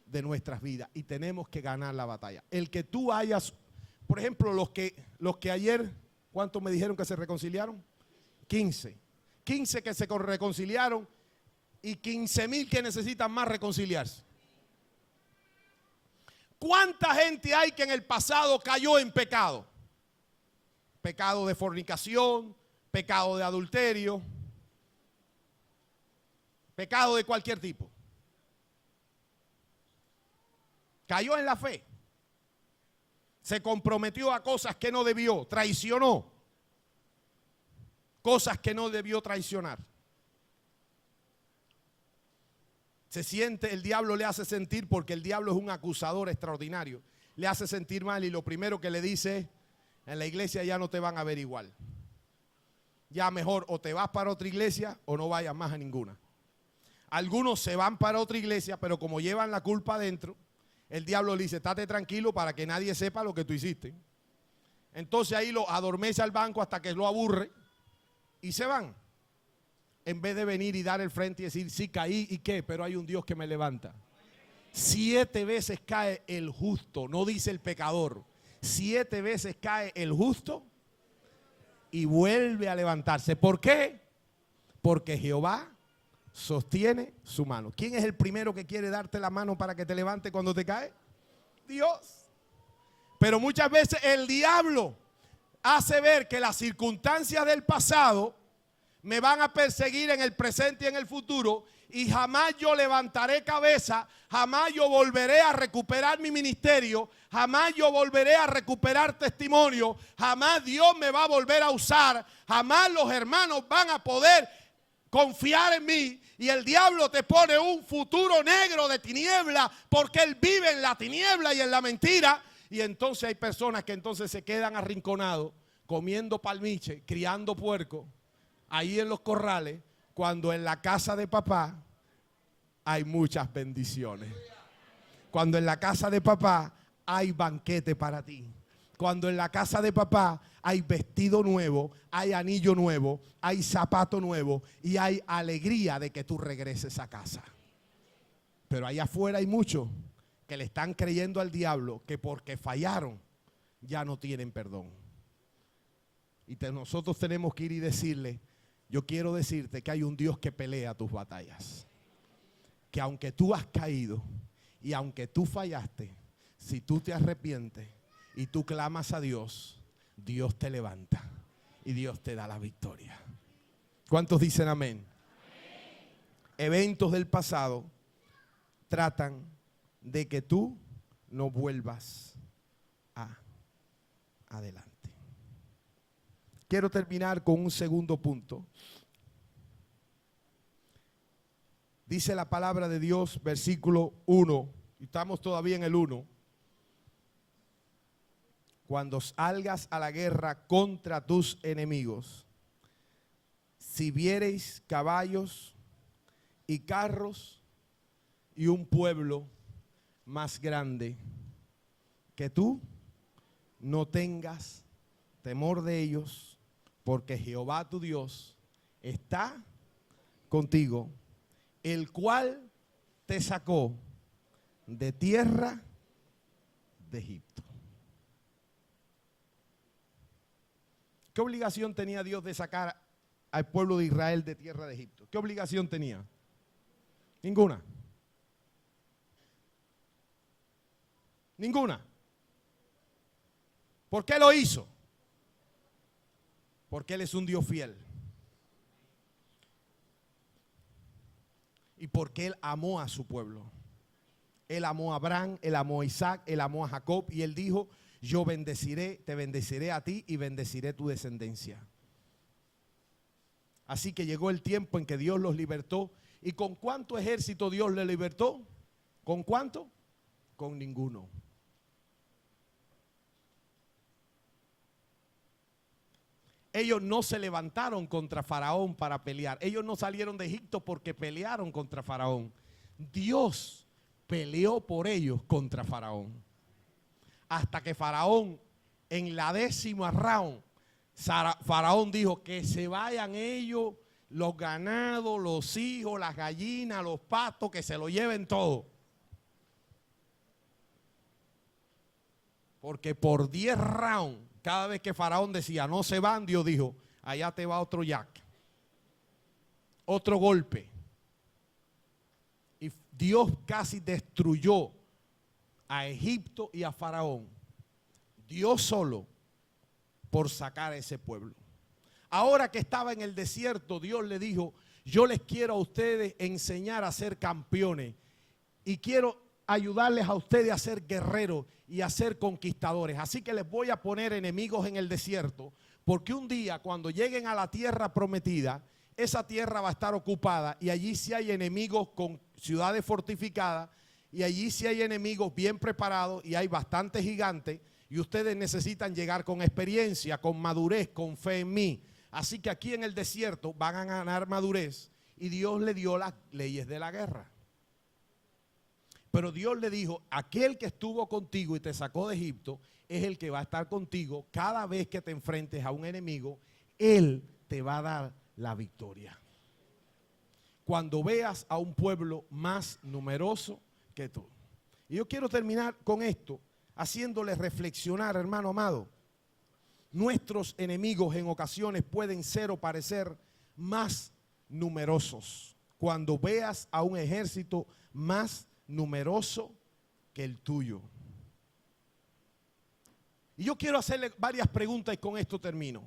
de nuestras vidas y tenemos que ganar la batalla. El que tú hayas, por ejemplo, los que ayer, ¿cuántos me dijeron que se reconciliaron? 15 que se reconciliaron y 15,000 que necesitan más reconciliarse. ¿Cuánta gente hay que en el pasado cayó en pecado? Pecado de fornicación, pecado de adulterio, pecado de cualquier tipo. Cayó en la fe. Se comprometió a cosas que no debió, traicionó cosas que no debió traicionar. Se siente, el diablo le hace sentir, porque el diablo es un acusador extraordinario, le hace sentir mal y lo primero que le dice es, en la iglesia ya no te van a ver igual. Ya mejor o te vas para otra iglesia o no vayas más a ninguna. Algunos se van para otra iglesia, pero como llevan la culpa adentro, el diablo le dice, estate tranquilo para que nadie sepa lo que tú hiciste. Entonces ahí lo adormece al banco hasta que lo aburre y se van. En vez de venir y dar el frente y decir, sí caí y qué, pero hay un Dios que me levanta. 7 veces cae el justo, no dice el pecador. 7 veces cae el justo y vuelve a levantarse. ¿Por qué? Porque Jehová sostiene su mano. ¿Quién es el primero que quiere darte la mano para que te levante cuando te cae? Dios. Pero muchas veces el diablo hace ver que las circunstancias del pasado me van a perseguir en el presente y en el futuro, y jamás yo levantaré cabeza, jamás yo volveré a recuperar mi ministerio, jamás yo volveré a recuperar testimonio, jamás Dios me va a volver a usar, jamás los hermanos van a poder confiar en mí, y el diablo te pone un futuro negro de tiniebla porque él vive en la tiniebla y en la mentira. Y entonces hay personas que entonces se quedan arrinconados comiendo palmiche, criando puerco ahí en los corrales, cuando en la casa de papá hay muchas bendiciones. Cuando en la casa de papá hay banquete para ti. Cuando en la casa de papá hay vestido nuevo, hay anillo nuevo, hay zapato nuevo y hay alegría de que tú regreses a casa. Pero allá afuera hay muchos que le están creyendo al diablo que porque fallaron ya no tienen perdón. Y nosotros tenemos que ir y decirle, yo quiero decirte que hay un Dios que pelea tus batallas. Que aunque tú has caído y aunque tú fallaste, si tú te arrepientes y tú clamas a Dios, Dios te levanta y Dios te da la victoria. ¿Cuántos dicen amén? Amén. Eventos del pasado tratan de que tú no vuelvas adelante. Quiero terminar con un segundo punto. Dice la palabra de Dios, versículo 1, y estamos todavía en el 1. Cuando salgas a la guerra contra tus enemigos, si viereis caballos y carros y un pueblo más grande que tú, no tengas temor de ellos, porque Jehová tu Dios está contigo, el cual te sacó de tierra de Egipto. ¿Qué obligación tenía Dios de sacar al pueblo de Israel de tierra de Egipto? ¿Qué obligación tenía? Ninguna. Ninguna. ¿Por qué lo hizo? Porque Él es un Dios fiel. Y porque Él amó a su pueblo. Él amó a Abraham, Él amó a Isaac, Él amó a Jacob. Y Él dijo, yo te bendeciré a ti y bendeciré tu descendencia. Así que llegó el tiempo en que Dios los libertó. ¿Y con cuánto ejército Dios les libertó? ¿Con cuánto? Con ninguno. Ellos no se levantaron contra Faraón para pelear. Ellos no salieron de Egipto porque pelearon contra Faraón. Dios peleó por ellos contra Faraón. Hasta que Faraón, en la 10ª round, Faraón dijo que se vayan ellos, los ganados, los hijos, las gallinas, los patos, que se lo lleven todo. Porque por 10 rounds, cada vez que Faraón decía, no se van, Dios dijo, allá te va otro jack. Otro golpe. Y Dios casi destruyó a Egipto y a Faraón. Dios solo por sacar a ese pueblo. Ahora que estaba en el desierto, Dios le dijo, yo les quiero a ustedes enseñar a ser campeones. Y quiero ayudarles a ustedes a ser guerreros y a ser conquistadores. Así que les voy a poner enemigos en el desierto, porque un día cuando lleguen a la tierra prometida, esa tierra va a estar ocupada y allí sí hay enemigos con ciudades fortificadas y allí sí hay enemigos bien preparados y hay bastantes gigantes y ustedes necesitan llegar con experiencia, con madurez, con fe en mí. Así que aquí en el desierto van a ganar madurez y Dios le dio las leyes de la guerra. Pero Dios le dijo, aquel que estuvo contigo y te sacó de Egipto es el que va a estar contigo cada vez que te enfrentes a un enemigo. Él te va a dar la victoria. Cuando veas a un pueblo más numeroso que tú. Y yo quiero terminar con esto, haciéndole reflexionar, hermano amado. Nuestros enemigos en ocasiones pueden ser o parecer más numerosos. Cuando veas a un ejército más numeroso que el tuyo. Y yo quiero hacerle varias preguntas y con esto termino.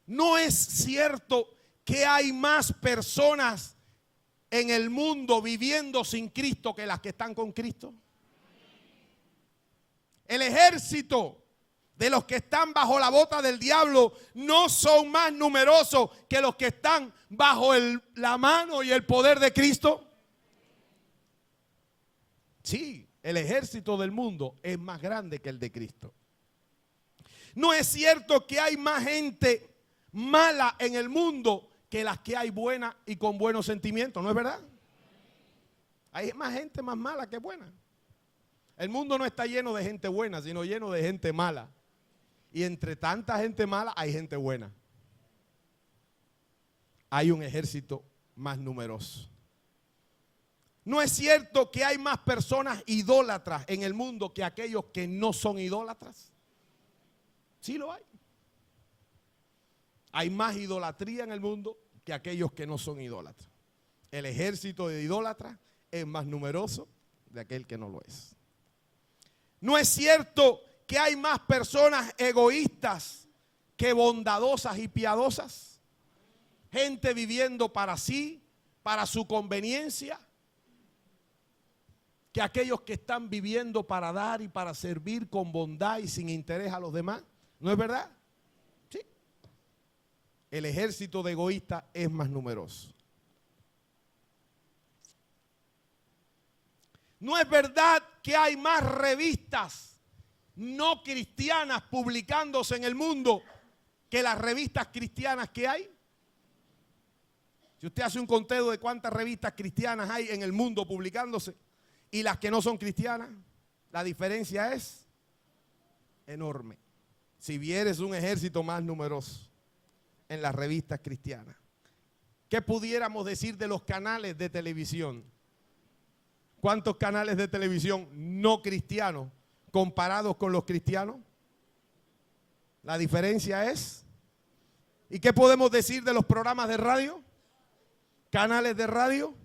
¿No es cierto que hay más personas en el mundo viviendo sin Cristo que las que están con Cristo? El ejército de los que están bajo la bota del diablo no son más numerosos que los que están bajo la mano y el poder de Cristo. Sí, el ejército del mundo es más grande que el de Cristo. No es cierto que hay más gente mala en el mundo que las que hay buenas y con buenos sentimientos, ¿no es verdad? Hay más gente más mala que buena. El mundo no está lleno de gente buena, sino lleno de gente mala. Y entre tanta gente mala hay gente buena. Hay un ejército más numeroso. No es cierto que hay más personas idólatras en el mundo que aquellos que no son idólatras. Sí lo hay. Hay más idolatría en el mundo que aquellos que no son idólatras. El ejército de idólatras es más numeroso de aquel que no lo es. No es cierto que hay más personas egoístas que bondadosas y piadosas. Gente viviendo para sí, para su conveniencia, que aquellos que están viviendo para dar y para servir con bondad y sin interés a los demás. ¿No es verdad? Sí. El ejército de egoístas es más numeroso. No es verdad que hay más revistas no cristianas publicándose en el mundo que las revistas cristianas que hay. Si usted hace un conteo de cuántas revistas cristianas hay en el mundo publicándose y las que no son cristianas, la diferencia es enorme. Si vieres un ejército más numeroso en las revistas cristianas, ¿qué pudiéramos decir de los canales de televisión? ¿Cuántos canales de televisión no cristianos comparados con los cristianos? La diferencia es. ¿Y qué podemos decir de los programas de radio? Canales de radio.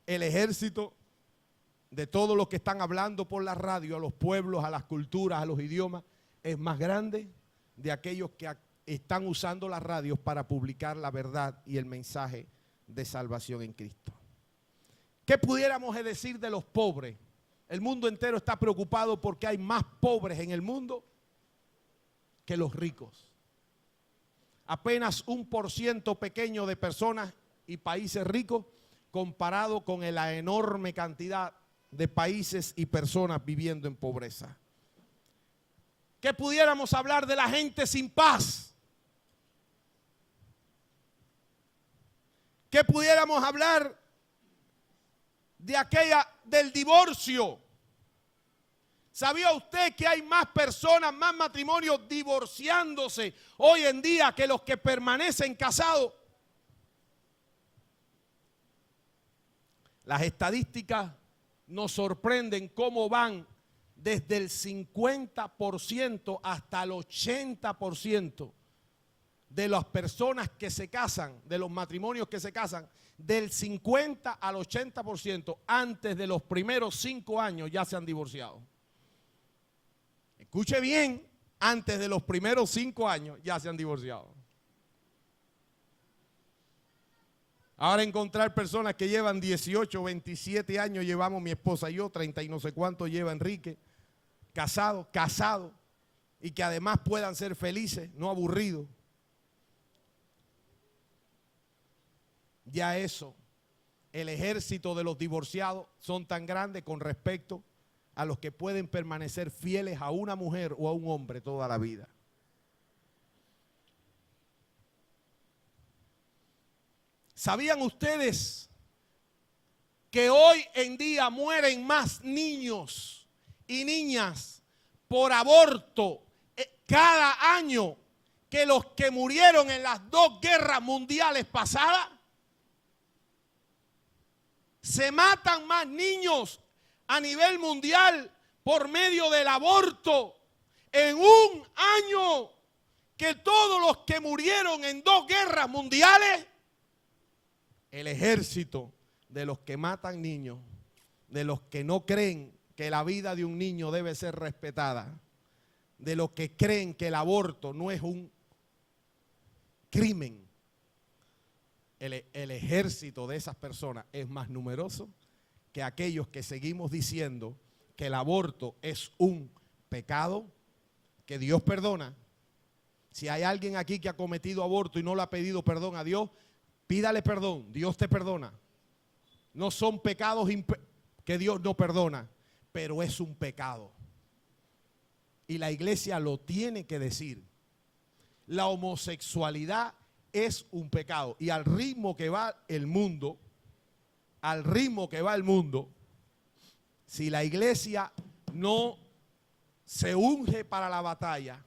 El ejército de todos los que están hablando por la radio, a los pueblos, a las culturas, a los idiomas, es más grande de aquellos que están usando las radios para publicar la verdad y el mensaje de salvación en Cristo. ¿Qué pudiéramos decir de los pobres? El mundo entero está preocupado porque hay más pobres en el mundo que los ricos. Apenas 1% pequeño de personas y países ricos comparado con la enorme cantidad de países y personas viviendo en pobreza. ¿Qué pudiéramos hablar de la gente sin paz? ¿Qué pudiéramos hablar del divorcio? ¿Sabía usted que hay más personas, más matrimonios divorciándose hoy en día que los que permanecen casados? Las estadísticas nos sorprenden cómo van desde el 50% hasta el 80% de las personas que se casan, de los matrimonios que se casan, del 50 al 80% antes de los primeros 5 años ya se han divorciado. Escuche bien, antes de los primeros 5 años ya se han divorciado. Ahora encontrar personas que llevan 18, 27 años, llevamos mi esposa y yo, 30 y no sé cuánto lleva Enrique, casado, y que además puedan ser felices, no aburridos. Ya eso, el ejército de los divorciados son tan grandes con respecto a los que pueden permanecer fieles a una mujer o a un hombre toda la vida. ¿Sabían ustedes que hoy en día mueren más niños y niñas por aborto cada año que los que murieron en las 2 guerras mundiales pasadas? Se matan más niños a nivel mundial por medio del aborto en un año que todos los que murieron en 2 guerras mundiales. El ejército de los que matan niños, de los que no creen que la vida de un niño debe ser respetada, de los que creen que el aborto no es un crimen, el ejército de esas personas es más numeroso que aquellos que seguimos diciendo que el aborto es un pecado que Dios perdona. Si hay alguien aquí que ha cometido aborto y no le ha pedido perdón a Dios, pídale perdón, Dios te perdona. No son pecados que Dios no perdona, pero es un pecado. Y la iglesia lo tiene que decir. La homosexualidad es un pecado. Y al ritmo que va el mundo, si la iglesia no se unge para la batalla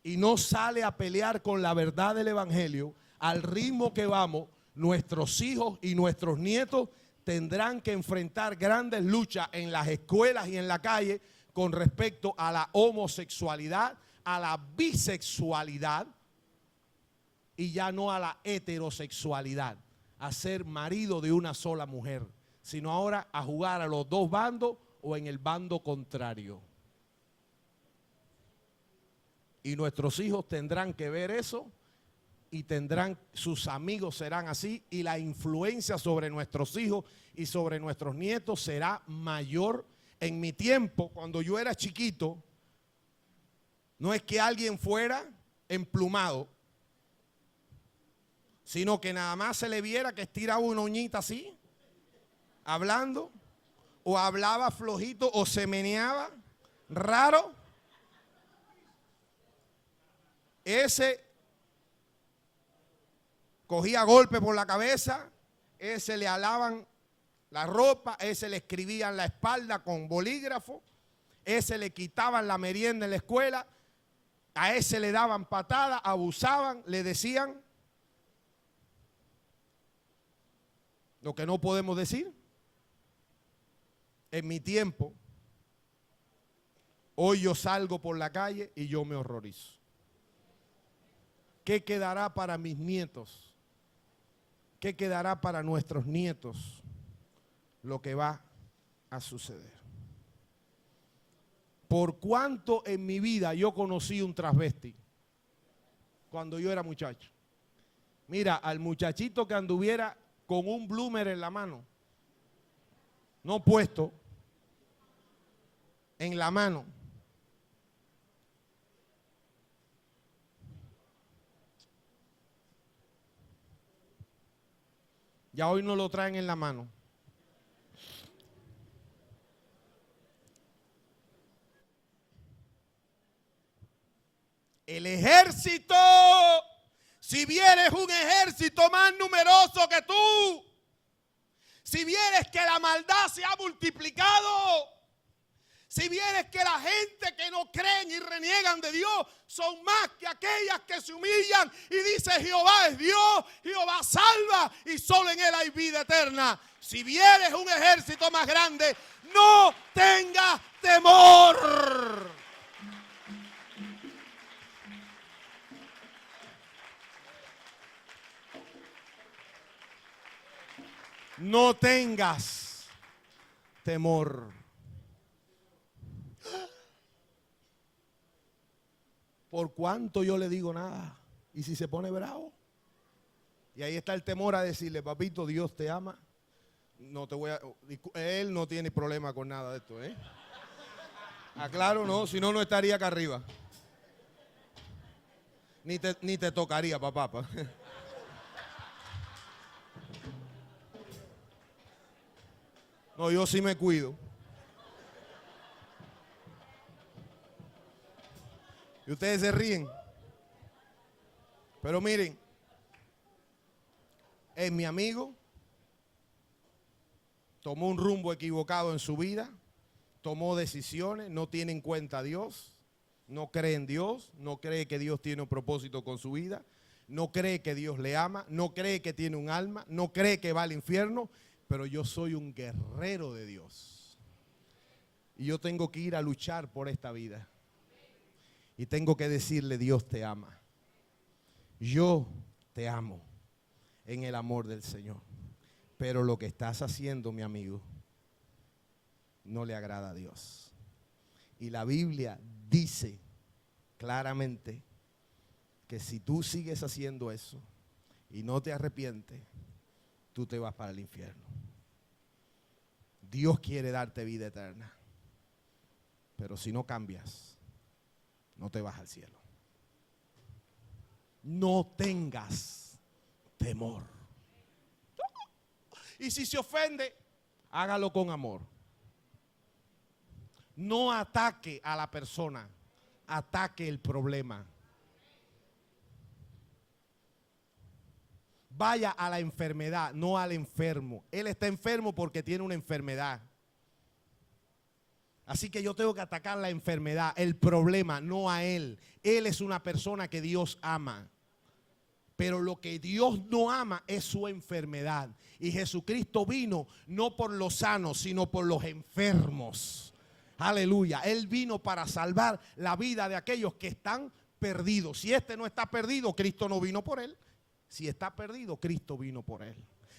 y no sale a pelear con la verdad del evangelio, al ritmo que vamos, nuestros hijos y nuestros nietos tendrán que enfrentar grandes luchas en las escuelas y en la calle con respecto a la homosexualidad, a la bisexualidad y ya no a la heterosexualidad, a ser marido de una sola mujer, sino ahora a jugar a los dos bandos o en el bando contrario. Y nuestros hijos tendrán que ver eso y sus amigos serán así y la influencia sobre nuestros hijos y sobre nuestros nietos será mayor. En mi tiempo, cuando yo era chiquito, no es que alguien fuera emplumado, sino que nada más se le viera que estiraba una uñita así, hablando, o hablaba flojito, o se meneaba raro. Ese cogía golpe por la cabeza, ese le alaban la ropa, ese le escribían la espalda con bolígrafo, ese le quitaban la merienda en la escuela, a ese le daban patadas, abusaban, le decían lo que no podemos decir. En mi tiempo, hoy yo salgo por la calle y yo me horrorizo. ¿Qué quedará para mis nietos? ¿Qué quedará para nuestros nietos? Lo que va a suceder. ¿Por cuánto en mi vida yo conocí un transvesti? Cuando yo era muchacho. Mira, al muchachito que anduviera con un bloomer en la mano, no puesto, en la mano. Ya hoy no lo traen en la mano. El ejército, si vienes un ejército más numeroso que tú, si vienes que la maldad se ha multiplicado, si vienes que la gente que no creen y reniegan de Dios son más que aquellas que se humillan y dicen Jehová es Dios, Jehová salva y solo en Él hay vida eterna. Si vienes un ejército más grande, no tengas temor. No tengas temor. ¿Por cuánto yo le digo nada? ¿Y si se pone bravo? Y ahí está el temor a decirle, papito, Dios te ama. No te voy a... Él no tiene problema con nada de esto, ¿eh? Aclaro, no, si no, no estaría acá arriba. Ni te tocaría, papá. No, yo sí me cuido. Y ustedes se ríen. Pero miren, es mi amigo, tomó un rumbo equivocado en su vida, tomó decisiones, no tiene en cuenta a Dios, no cree en Dios, no cree que Dios tiene un propósito con su vida, no cree que Dios le ama, no cree que tiene un alma, no cree que va al infierno, pero yo soy un guerrero de Dios. Y yo tengo que ir a luchar por esta vida. Y tengo que decirle, Dios te ama. Yo te amo en el amor del Señor. Pero lo que estás haciendo, mi amigo, no le agrada a Dios. Y la Biblia dice claramente que si tú sigues haciendo eso y no te arrepientes, tú te vas para el infierno. Dios quiere darte vida eterna, pero si no cambias, no te vas al cielo. No tengas temor. Y si se ofende, hágalo con amor. No ataque a la persona, ataque el problema. Vaya a la enfermedad, no al enfermo. Él está enfermo porque tiene una enfermedad. Así que yo tengo que atacar la enfermedad, el problema, no a él. Él es una persona que Dios ama. Pero lo que Dios no ama es su enfermedad. Y Jesucristo vino no por los sanos, sino por los enfermos. Aleluya. Él vino para salvar la vida de aquellos que están perdidos. Si este no está perdido, Cristo no vino por él. Si está perdido, Cristo vino por él.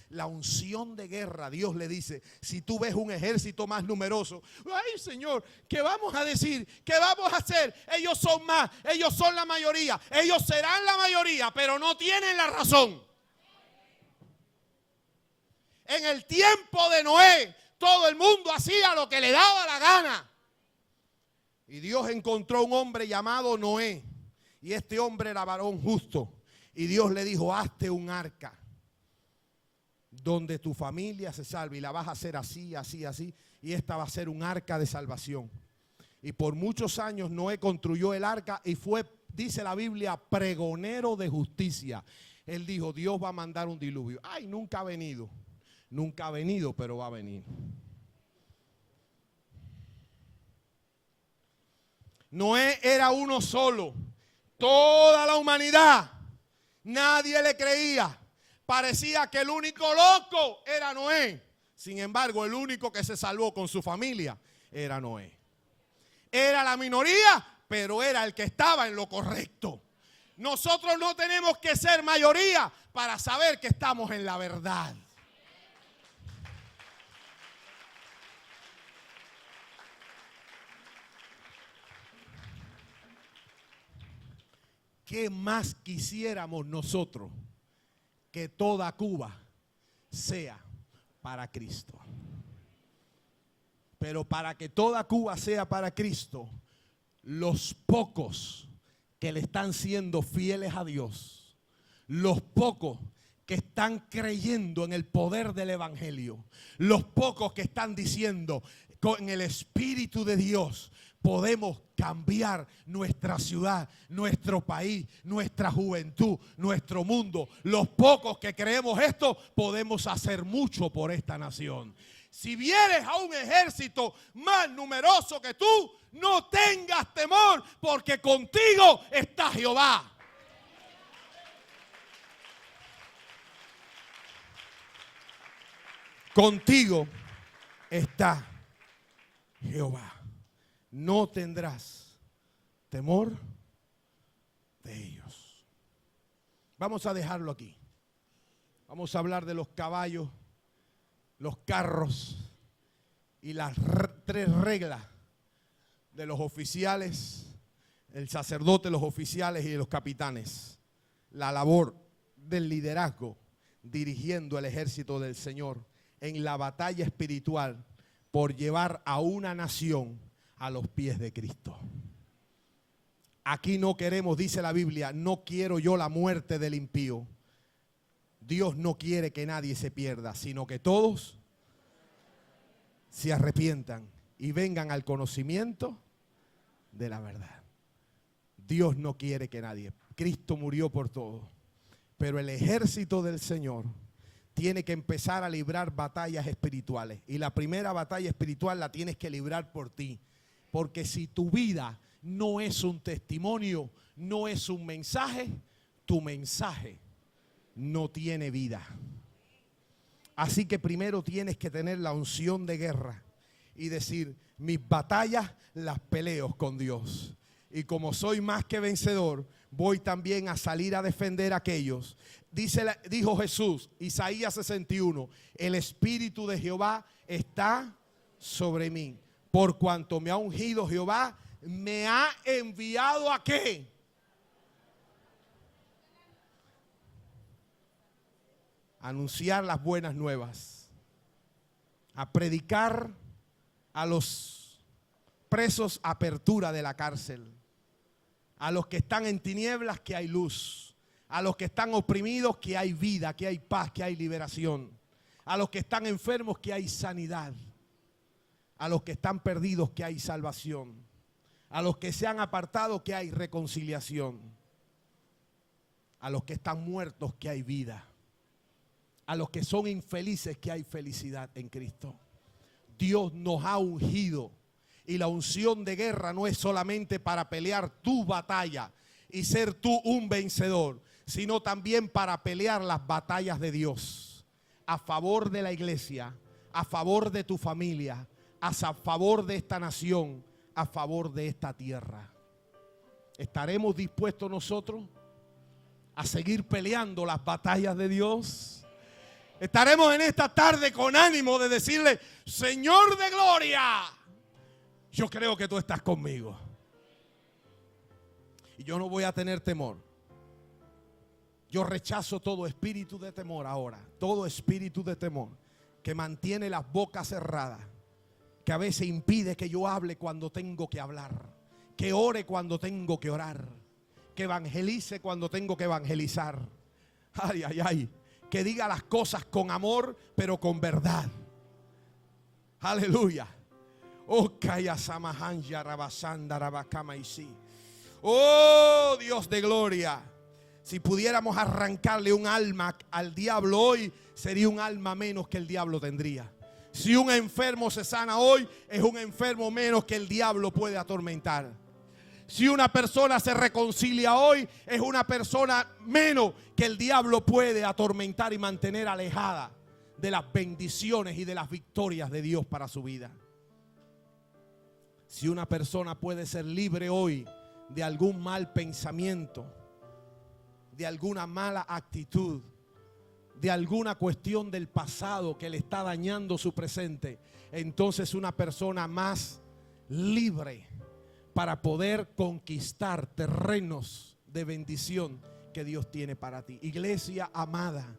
La unción de guerra, Dios le dice, si tú ves un ejército más numeroso, ay Señor, ¿qué vamos a decir? ¿Qué vamos a hacer? Ellos son más, ellos son la mayoría, ellos serán la mayoría, pero no tienen la razón. En el tiempo de Noé, todo el mundo hacía lo que le daba la gana. Y Dios encontró un hombre llamado Noé, y este hombre era varón justo. Y Dios le dijo, hazte un arca donde tu familia se salve, y la vas a hacer así, así, así, y esta va a ser un arca de salvación. Y por muchos años Noé construyó el arca y fue, dice la Biblia, pregonero de justicia. Él dijo, Dios va a mandar un diluvio. Ay, nunca ha venido, pero va a venir. Noé era uno solo, toda la humanidad, nadie le creía. Parecía que el único loco era Noé. Sin embargo, el único que se salvó con su familia era Noé. Era la minoría, pero era el que estaba en lo correcto. Nosotros no tenemos que ser mayoría para saber que estamos en la verdad. ¿Qué más quisiéramos nosotros? Que toda Cuba sea para Cristo. Pero para que toda Cuba sea para Cristo, los pocos que le están siendo fieles a Dios, los pocos que están creyendo en el poder del evangelio, los pocos que están diciendo con el Espíritu de Dios podemos cambiar nuestra ciudad, nuestro país, nuestra juventud, nuestro mundo. Los pocos que creemos esto podemos hacer mucho por esta nación. Si vienes a un ejército más numeroso que tú, no tengas temor, porque contigo está Jehová. Contigo está Jehová. No tendrás temor de ellos. Vamos a dejarlo aquí. Vamos a hablar de los caballos, los carros y las tres reglas de los oficiales, el sacerdote, los oficiales y los capitanes. La labor del liderazgo dirigiendo el ejército del Señor en la batalla espiritual por llevar a una nación a los pies de Cristo. Aquí no queremos, dice la Biblia, no quiero yo la muerte del impío. Dios no quiere que nadie se pierda, sino que todos se arrepientan y vengan al conocimiento de la verdad. Dios no quiere que nadie. Cristo murió por todo. Pero el ejército del Señor tiene que empezar a librar batallas espirituales. Y la primera batalla espiritual la tienes que librar por ti. Porque si tu vida no es un testimonio, no es un mensaje, tu mensaje no tiene vida. Así que primero tienes que tener la unción de guerra y decir, mis batallas las peleo con Dios. Y como soy más que vencedor, voy también a salir a defender a aquellos. Dijo Jesús, Isaías 61, el Espíritu de Jehová está sobre mí. Por cuanto me ha ungido Jehová, me ha enviado ¿a qué? a anunciar las buenas nuevas, a predicar a los presos apertura de la cárcel, a los que están en tinieblas que hay luz, a los que están oprimidos que hay vida, que hay paz, que hay liberación, a los que están enfermos que hay sanidad, a los que están perdidos que hay salvación, a los que se han apartado que hay reconciliación, a los que están muertos que hay vida, a los que son infelices que hay felicidad en Cristo. Dios nos ha ungido, y la unción de guerra no es solamente para pelear tu batalla y ser tú un vencedor, sino también para pelear las batallas de Dios a favor de la iglesia, a favor de tu familia, a favor de esta nación, a favor de esta tierra. ¿Estaremos dispuestos nosotros a seguir peleando las batallas de Dios? Estaremos en esta tarde con ánimo de decirle: Señor de gloria, yo creo que tú estás conmigo. Y yo no voy a tener temor. Yo rechazo todo espíritu de temor ahora. Todo espíritu de temor que mantiene las bocas cerradas, que a veces impide que yo hable cuando tengo que hablar, que ore cuando tengo que orar, que evangelice cuando tengo que evangelizar. Ay, ay, ay. Que diga las cosas con amor, pero con verdad. Aleluya. Oh, Dios de gloria. Si pudiéramos arrancarle un alma al diablo hoy, sería un alma menos que el diablo tendría. Si un enfermo se sana hoy, es un enfermo menos que el diablo puede atormentar. Si una persona se reconcilia hoy, es una persona menos que el diablo puede atormentar y mantener alejada de las bendiciones y de las victorias de Dios para su vida. Si una persona puede ser libre hoy de algún mal pensamiento, de alguna mala actitud, de alguna cuestión del pasado que le está dañando su presente, entonces una persona más libre para poder conquistar terrenos de bendición que Dios tiene para ti. Iglesia amada,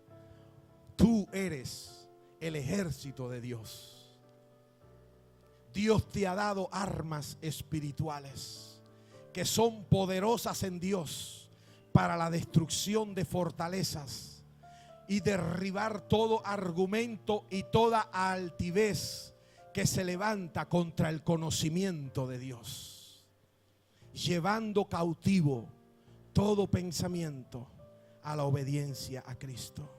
tú eres el ejército de Dios. Dios te ha dado armas espirituales que son poderosas en Dios para la destrucción de fortalezas y derribar todo argumento y toda altivez que se levanta contra el conocimiento de Dios, llevando cautivo todo pensamiento a la obediencia a Cristo.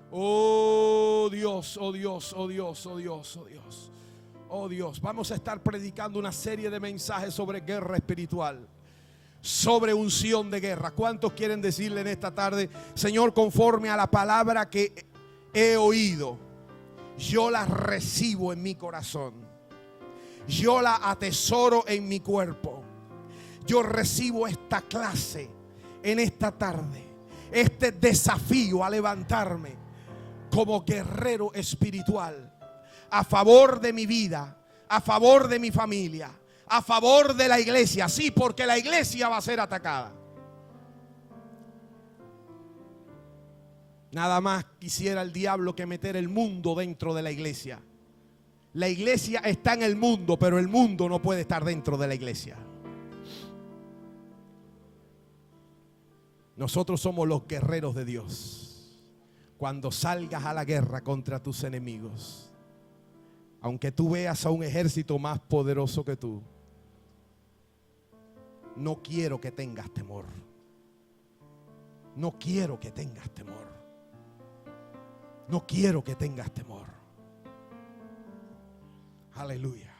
Oh Dios, oh Dios, oh Dios, oh Dios, oh Dios, oh Dios. Vamos a estar predicando una serie de mensajes sobre guerra espiritual, sobre unción de guerra. ¿Cuántos quieren decirle en esta tarde: Señor, conforme a la palabra que he oído, yo la recibo en mi corazón, yo la atesoro en mi cuerpo? Yo recibo esta clase en esta tarde, este desafío a levantarme como guerrero espiritual a favor de mi vida, a favor de mi familia, a favor de la iglesia. Sí, porque la iglesia va a ser atacada. Nada más quisiera el diablo que meter el mundo dentro de la iglesia. La iglesia está en el mundo, pero el mundo no puede estar dentro de la iglesia. Nosotros somos los guerreros de Dios. Cuando salgas a la guerra contra tus enemigos, aunque tú veas a un ejército más poderoso que tú, no quiero que tengas temor. No quiero que tengas temor. No quiero que tengas temor. Aleluya.